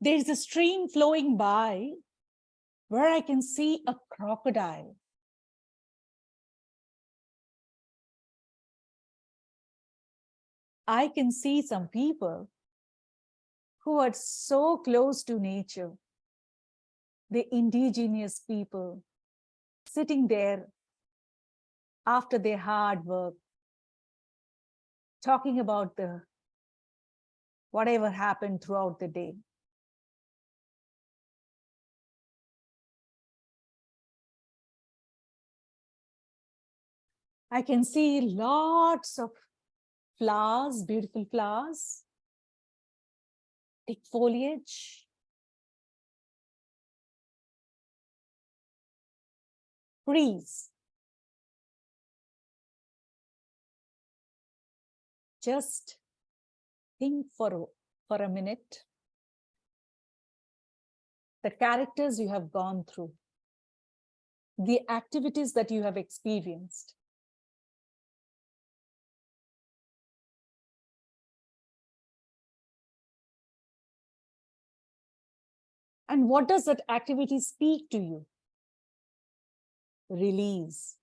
There's a stream flowing by where I can see a crocodile. I can see some people who are so close to nature, the indigenous people sitting there after their hard work, talking about whatever happened throughout the day. I can see lots of flowers, beautiful flowers, thick foliage, trees. Just think for a minute. The characters you have gone through, the activities that you have experienced. And what does that activity speak to you? Release.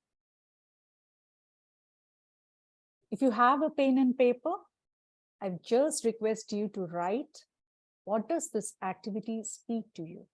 If you have a pen and paper, I just request you to write, what does this activity speak to you?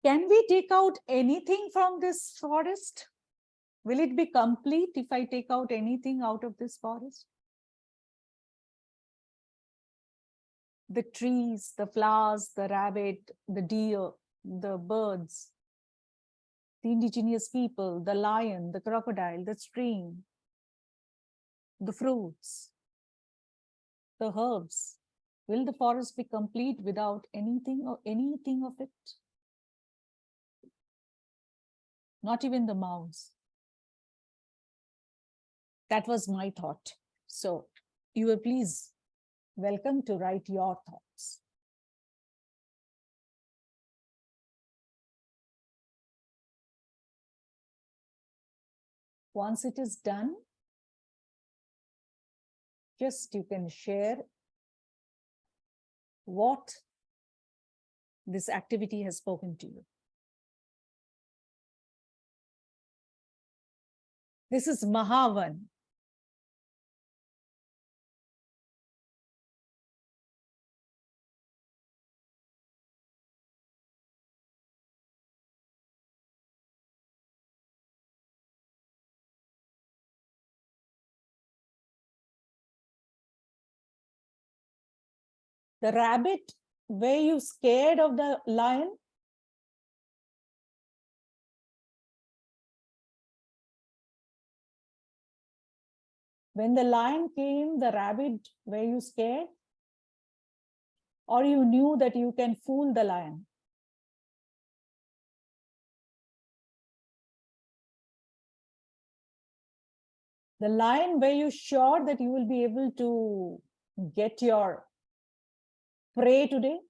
Can we take out anything from this forest? Will it be complete if I take out anything out of this forest? The trees, the flowers, the rabbit, the deer, the birds, the indigenous people, the lion, the crocodile, the stream, the fruits, the herbs. Will the forest be complete without anything or anything of it? Not even the mouse. That was my thought. So you will please welcome to write your thoughts. Once it is done, just you can share what this activity has spoken to you. This is Mahavan. The rabbit, were you scared of the lion? When the lion came, the rabbit, were you scared? Or you knew that you can fool the lion? The lion, were you sure that you will be able to get your prey today?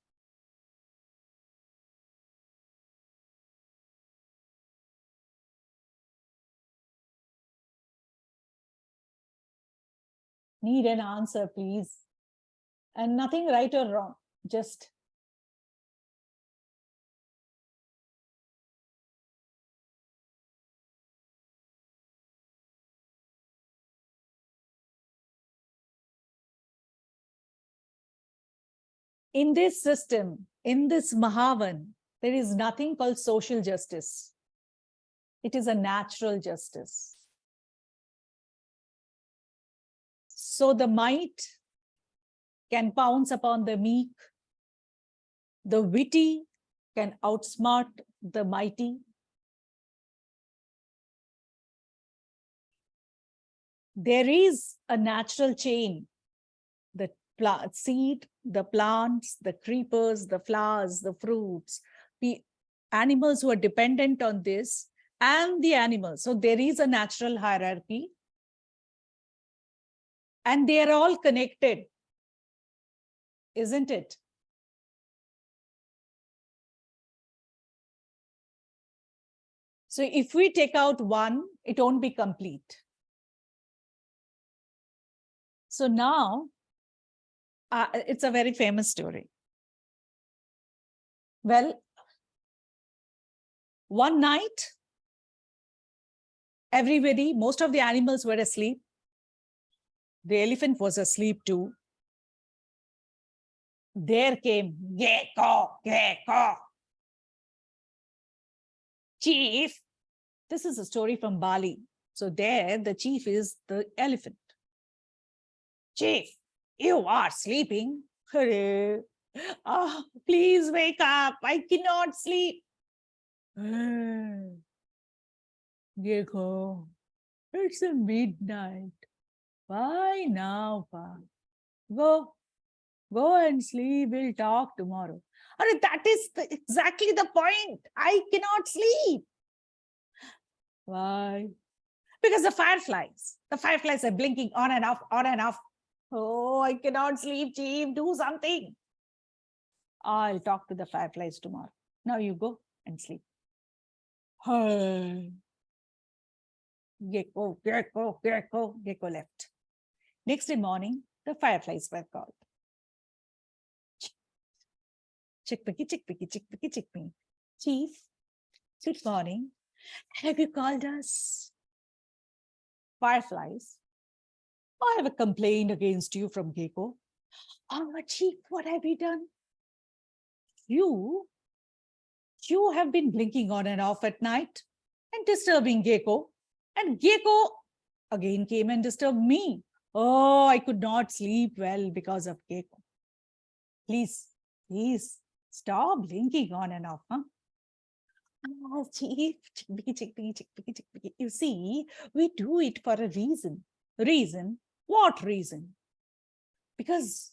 Need an answer, please. And nothing right or wrong, just in this system, in this Mahavan, there is nothing called social justice. It is a natural justice. So the might can pounce upon the meek. The witty can outsmart the mighty. There is a natural chain. The seed, the plants, the creepers, the flowers, the fruits, the animals who are dependent on this, and the animals. So there is a natural hierarchy. And they are all connected, isn't it? So if we take out one, it won't be complete. So now, it's a very famous story. Well, one night, everybody, most of the animals were asleep. The elephant was asleep too. There came gecko, gecko. Chief, this is a story from Bali. So there, the chief is the elephant. Chief, you are sleeping. Please wake up. I cannot sleep. Gecko, it's a midnight. Why now, Pa? Go and sleep. We'll talk tomorrow. That is exactly the point. I cannot sleep. Why? Because the fireflies are blinking on and off, on and off. Oh, I cannot sleep, Chief. Do something. I'll talk to the fireflies tomorrow. Now you go and sleep. Hey. Gecko, gecko, gecko, gecko left. Next day morning, the fireflies were called. Chickpiggy, chickpiggy, chickpiggy, chickpiggy. Chief, good morning. Have you called us? Fireflies, I have a complaint against you from Gecko. Oh, Chief, what have you done? You have been blinking on and off at night and disturbing Gecko. And Gecko again came and disturbed me. Oh, I could not sleep well because of Gecko. Please, please stop blinking on and off, huh? Oh, Chief, chickpiggy, chickpiggy, chickpiggy, chickpiggy. You see, we do it for a reason. Reason? What reason? Because,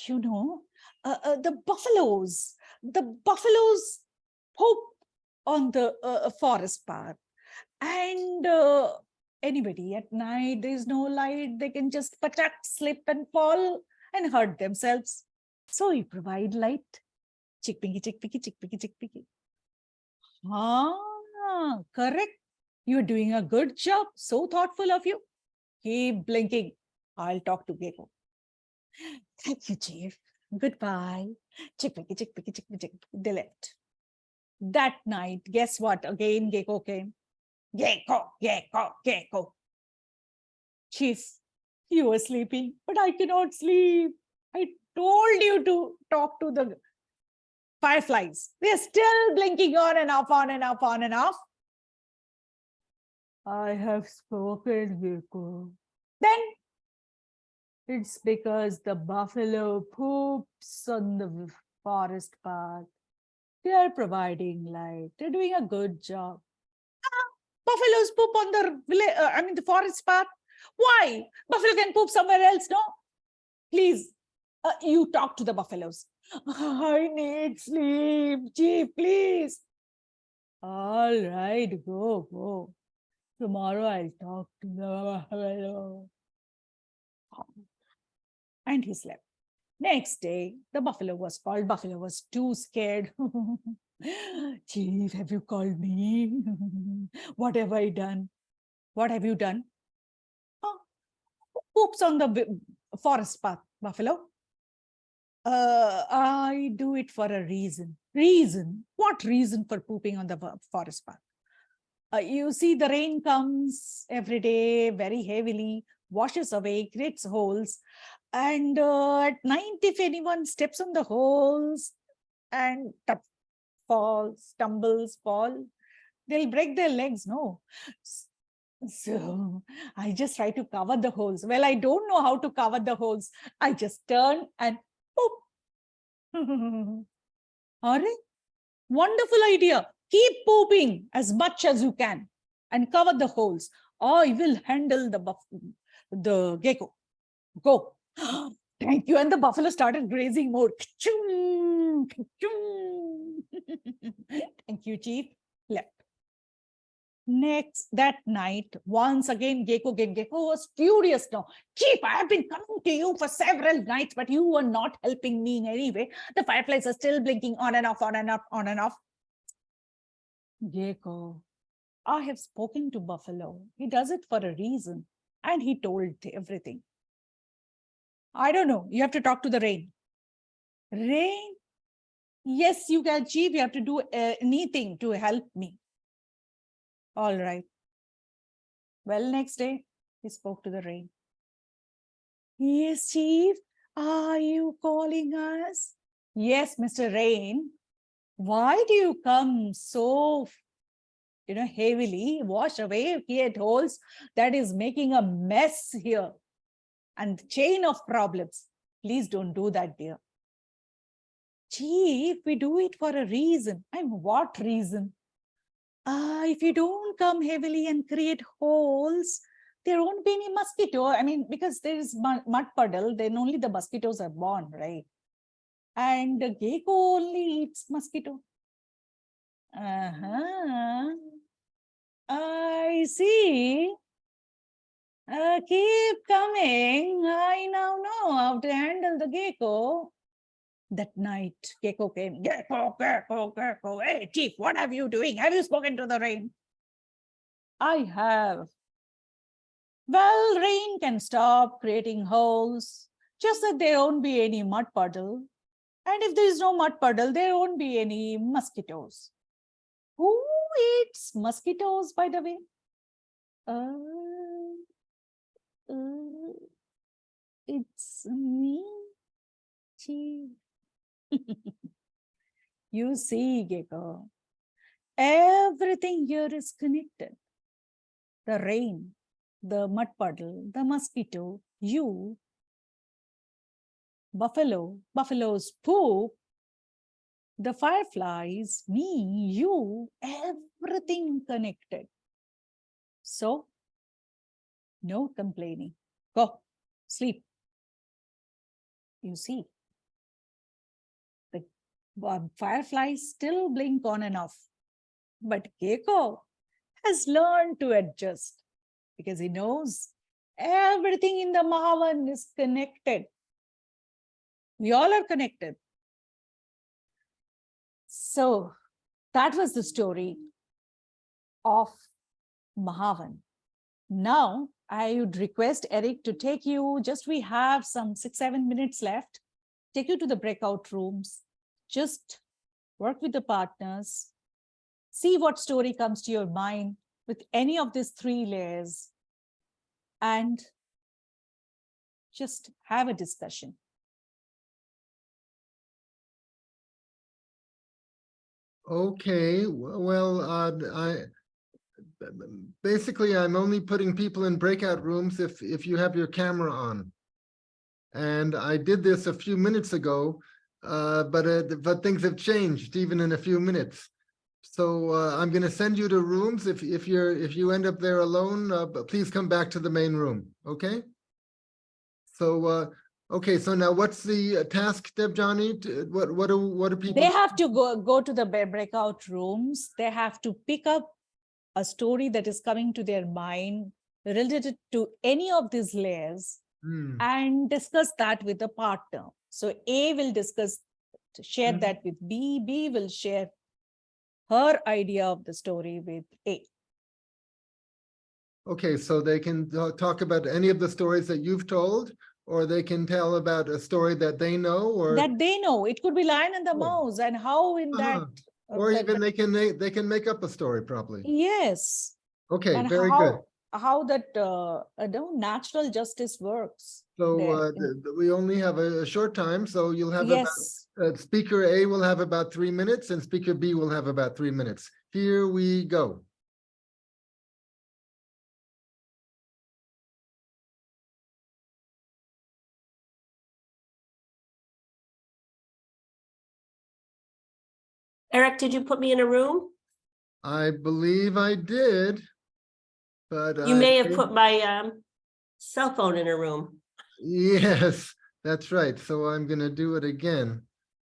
the buffaloes poop on the forest path. And anybody at night, there's no light, they can just pachak, slip and fall and hurt themselves. So we provide light. Chickpiggy, chickpiggy, chickpiggy, chickpiggy. Ah, correct. You're doing a good job. So thoughtful of you. Keep blinking. I'll talk to Gecko. Thank you, Chief. Goodbye. Chickpiggy, chickpiggy, chickpiggy, chickpiggy. They left. That night, guess what? Again, Gecko came. Gecko, Gecko, Gecko. Chief, you were sleeping, but I cannot sleep. I told you to talk to the fireflies. They're still blinking on and off, on and off, on and off. I have spoken, Gecko. Then it's because the buffalo poops on the forest path. They are providing light. They're doing a good job. Buffaloes poop on the forest path. Why? Buffalo can poop somewhere else, no? Please, you talk to the buffaloes. I need sleep, Chief, please. All right, go. Tomorrow I'll talk to the buffalo. And he slept. Next day, the buffalo was called. Buffalo was too scared. Chief, have you called me? What have I done? What have you done? Oh, poops on the forest path, buffalo. I do it for a reason. Reason? What reason for pooping on the forest path? You see, the rain comes every day very heavily, washes away, creates holes. And at night, if anyone steps on the holes and stumbles, they'll break their legs, no? So I just try to cover the holes. Well, I don't know how to cover the holes. I just turn and poop. All right. Wonderful idea. Keep pooping as much as you can and cover the holes. I will handle the gecko. Go. Thank you. And the buffalo started grazing more. Thank you, Chief. Left. Next, that night, once again, Gecko was furious now. Chief, I have been coming to you for several nights, but you were not helping me in any way. The fireflies are still blinking on and off, on and off, on and off. Gecko, I have spoken to Buffalo. He does it for a reason. And he told everything. I don't know. You have to talk to the rain. Rain? Yes, you can, Chief. You have to do anything to help me. All right. Well, next day, he spoke to the rain. Yes, Chief. Are you calling us? Yes, Mr. Rain. Why do you come so, heavily, wash away, create holes that is making a mess here and chain of problems? Please don't do that, dear. Chief, we do it for a reason. And what reason? If you don't come heavily and create holes, there won't be any mosquito. I mean, because there is mud puddle, then only the mosquitoes are born, right? And the gecko only eats mosquito. I see. Keep coming. I now know how to handle the gecko. That night, Gecko came. Gecko, Gecko, Gecko. Hey, chief, what are you doing? Have you spoken to the rain? I have. Well, rain can stop creating holes, just that there won't be any mud puddle. And if there is no mud puddle, there won't be any mosquitoes. Who eats mosquitoes, by the way? It's me, chief. You see, Gecko, everything here is connected. The rain, the mud puddle, the mosquito, you, buffalo's poop, the fireflies, me, you, everything connected. So, no complaining. Go, sleep. You see, the fireflies still blink on and off. But Gecko has learned to adjust because he knows everything in the Mahavan is connected. We all are connected. So that was the story of Mahavan. Now I would request Eric to take you, we have some 6-7 minutes left, take you to the breakout rooms, just work with the partners, see what story comes to your mind with any of these 3 layers, and just have a discussion. Okay, well, basically I'm only putting people in breakout rooms if you have your camera on. And I did this a few minutes ago, but things have changed even in a few minutes. So I'm going to send you to rooms. If you end up there alone, but please come back to the main room. Okay. So okay. So now, what's the task, Debjani? What do people? They have to go to the breakout rooms. They have to pick up a story that is coming to their mind related to any of these layers and discuss that with a partner. So A will share that with B. B will share her idea of the story with A. Okay, so they can talk about any of the stories that you've told, or they can tell about a story that they know, or that they know. It could be Lion and the Mouse, and how in that, or even they can make up a story, probably. Yes. Okay, and very good. How that natural justice works. So we only have a short time, so you'll have about, speaker A will have about 3 minutes, and speaker B will have about 3 minutes. Here we go. Eric, did you put me in a room? I believe I did, but You may have put my cell phone in a room. Yes, that's right. So I'm going to do it again.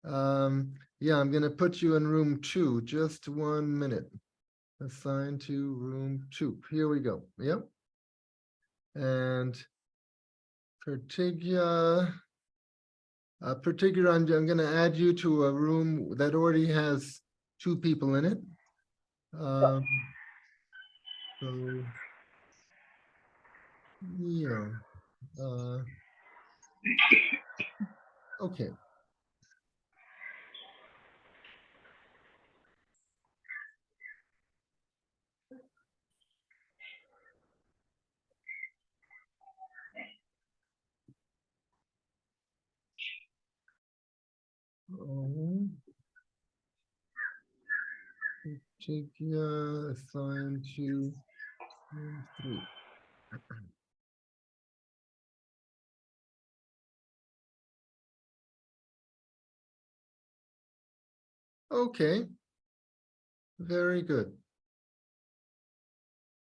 Yeah, I'm going to put you in room 2. Just 1 minute. Assign to room 2. Here we go. Yep. And Pratigya, I'm going to add you to a room that already has 2 people in it. So yeah. Okay. Assign to 3. Okay. Very good.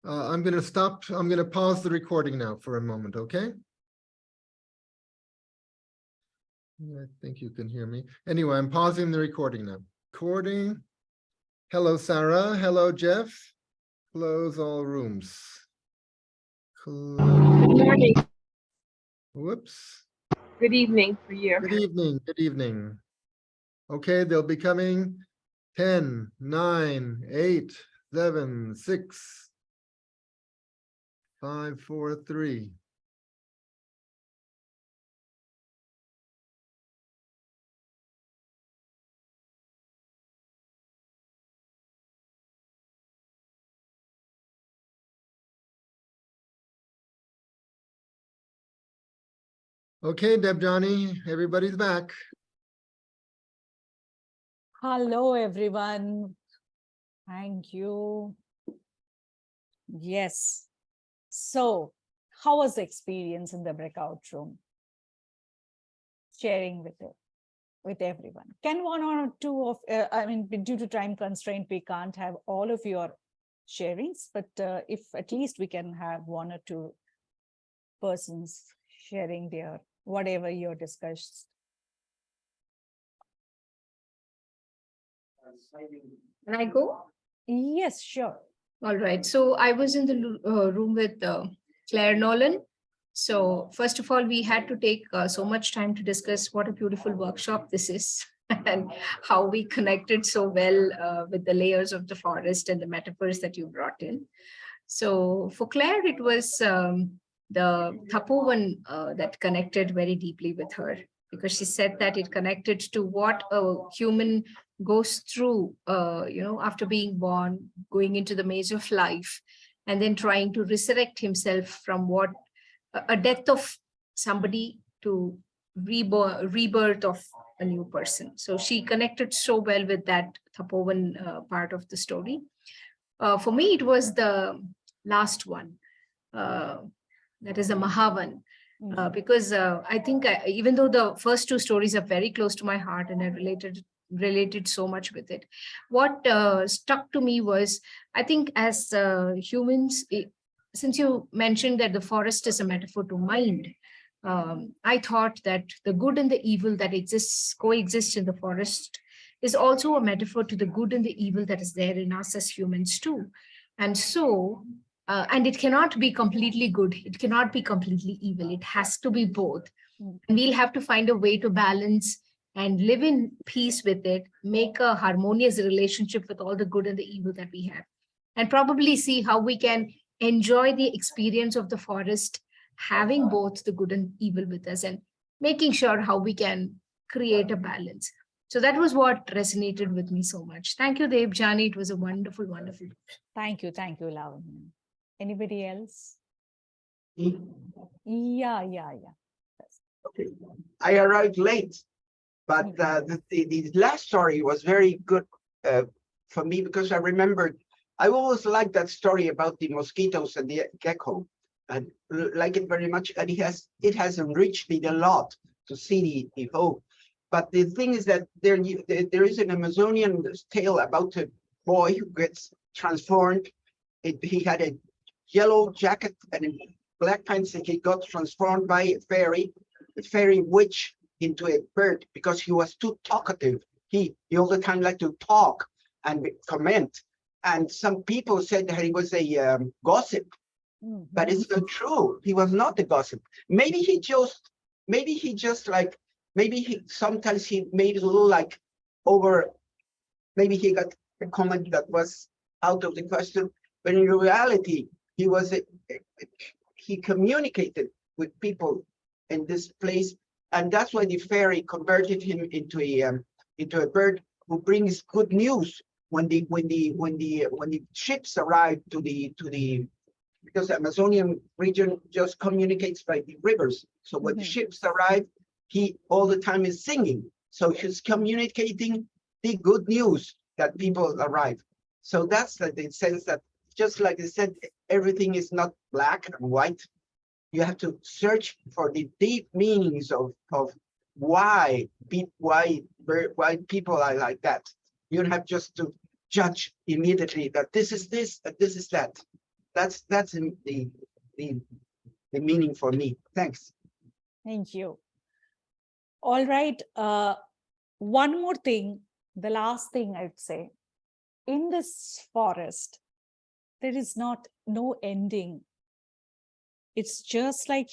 I'm going to pause the recording now for a moment, okay? I think you can hear me. Anyway, I'm pausing the recording now. Recording. Hello, Sarah. Hello, Jeff. Close all rooms. Good morning. Whoops. Good evening for you. Good evening. Good evening. Okay, they'll be coming 10, 9, 8, 7, 6, 5, 4, 3. Okay, Debjani, everybody's back. Hello, everyone. Thank you. Yes. So, how was the experience in the breakout room? Sharing with everyone. Can one or two of, I mean, due to time constraint, we can't have all of your sharings, but if at least we can have one or two persons sharing their whatever you discussed. Can I go? Yes, sure. All right. So I was in the room with Claire Nolan. So first of all, we had to take so much time to discuss what a beautiful workshop this is and how we connected so well with the layers of the forest and the metaphors that you brought in. So for Claire, it was the Tapovan that connected very deeply with her, because she said that it connected to what a human goes through, after being born, going into the maze of life, and then trying to resurrect himself from what a death of somebody to rebirth of a new person. So she connected so well with that Tapovan part of the story. For me, it was the last one, that is the Mahavan. Because I think even though the first two stories are very close to my heart and I related so much with it, what stuck to me was, I think as humans, since you mentioned that the forest is a metaphor to mind, I thought that the good and the evil that coexist in the forest is also a metaphor to the good and the evil that is there in us as humans too. And so, and it cannot be completely good, it cannot be completely evil, it has to be both. And we'll have to find a way to balance and live in peace with it, make a harmonious relationship with all the good and the evil that we have, and probably see how we can enjoy the experience of the forest, having both the good and evil with us, and making sure how we can create a balance. So that was what resonated with me so much. Thank you, Debjani. It was a wonderful, wonderful. Thank you, Lavanya. Anybody else? Me? Yeah. Okay. I arrived late, but the last story was very good for me, because I remembered, I always liked that story about the mosquitoes and the gecko, and like it very much, and it has enriched me a lot to see the whole. But the thing is that there is an Amazonian tale about a boy who gets transformed. He had a yellow jacket and black pants, and he got transformed by a fairy witch, into a bird because he was too talkative. He all the time liked to talk and comment. And some people said that he was a gossip, but it's not true. He was not a gossip. Maybe he sometimes he made it a little like over. Maybe he got a comment that was out of the question, but in reality, he communicated with people in this place, and that's why the fairy converted him into a bird who brings good news when the ships arrive to the because the Amazonian region just communicates by the rivers. So when the ships arrive, he all the time is singing. So he's communicating the good news that people arrive. So that's the sense that, just like I said, everything is not black and white. You have to search for the deep meanings of why people are like that. You don't have just to judge immediately that this is this and this is that. That's the meaning for me. Thanks. Thank you. All right. One more thing, the last thing I'd say. In this forest, there is no ending. It's just like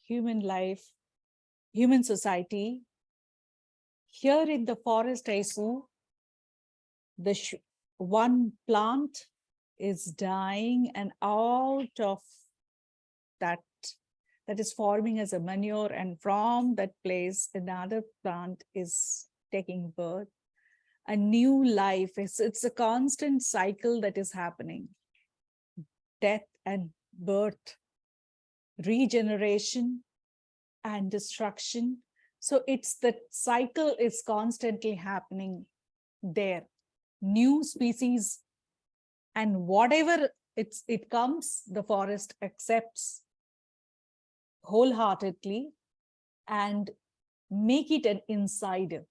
human life, human society. Here in the forest, I saw the one plant is dying, and out of that is forming as a manure, and from that place another plant is taking birth, a new life. It's a constant cycle that is happening. Death and birth, regeneration and destruction. So it's the cycle is constantly happening there. New species, and whatever it comes, the forest accepts wholeheartedly and make it an insider.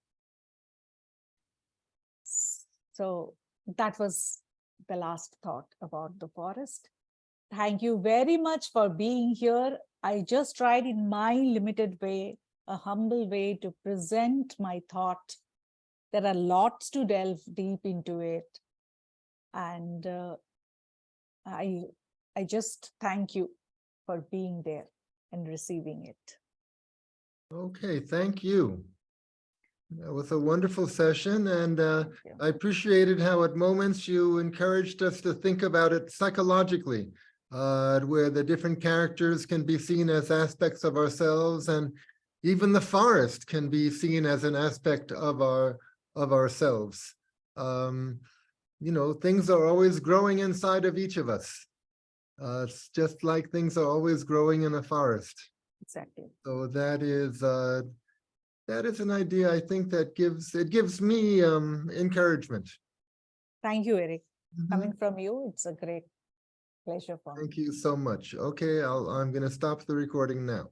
So that was the last thought about the forest. Thank you very much for being here. I just tried in my limited way, a humble way, to present my thought. There are lots to delve deep into it. And I just thank you for being there and receiving it. Okay, thank you. That was a wonderful session, and Thank you. I appreciated how at moments you encouraged us to think about it psychologically, where the different characters can be seen as aspects of ourselves, and even the forest can be seen as an aspect of ourselves. You know, things are always growing inside of each of us. It's just like things are always growing in a forest. Exactly. So that is an idea I think that gives me encouragement. Thank you, Eric. Mhm. Coming from you, it's a great pleasure for me. Thank you so much. Okay, I'm going to stop the recording now.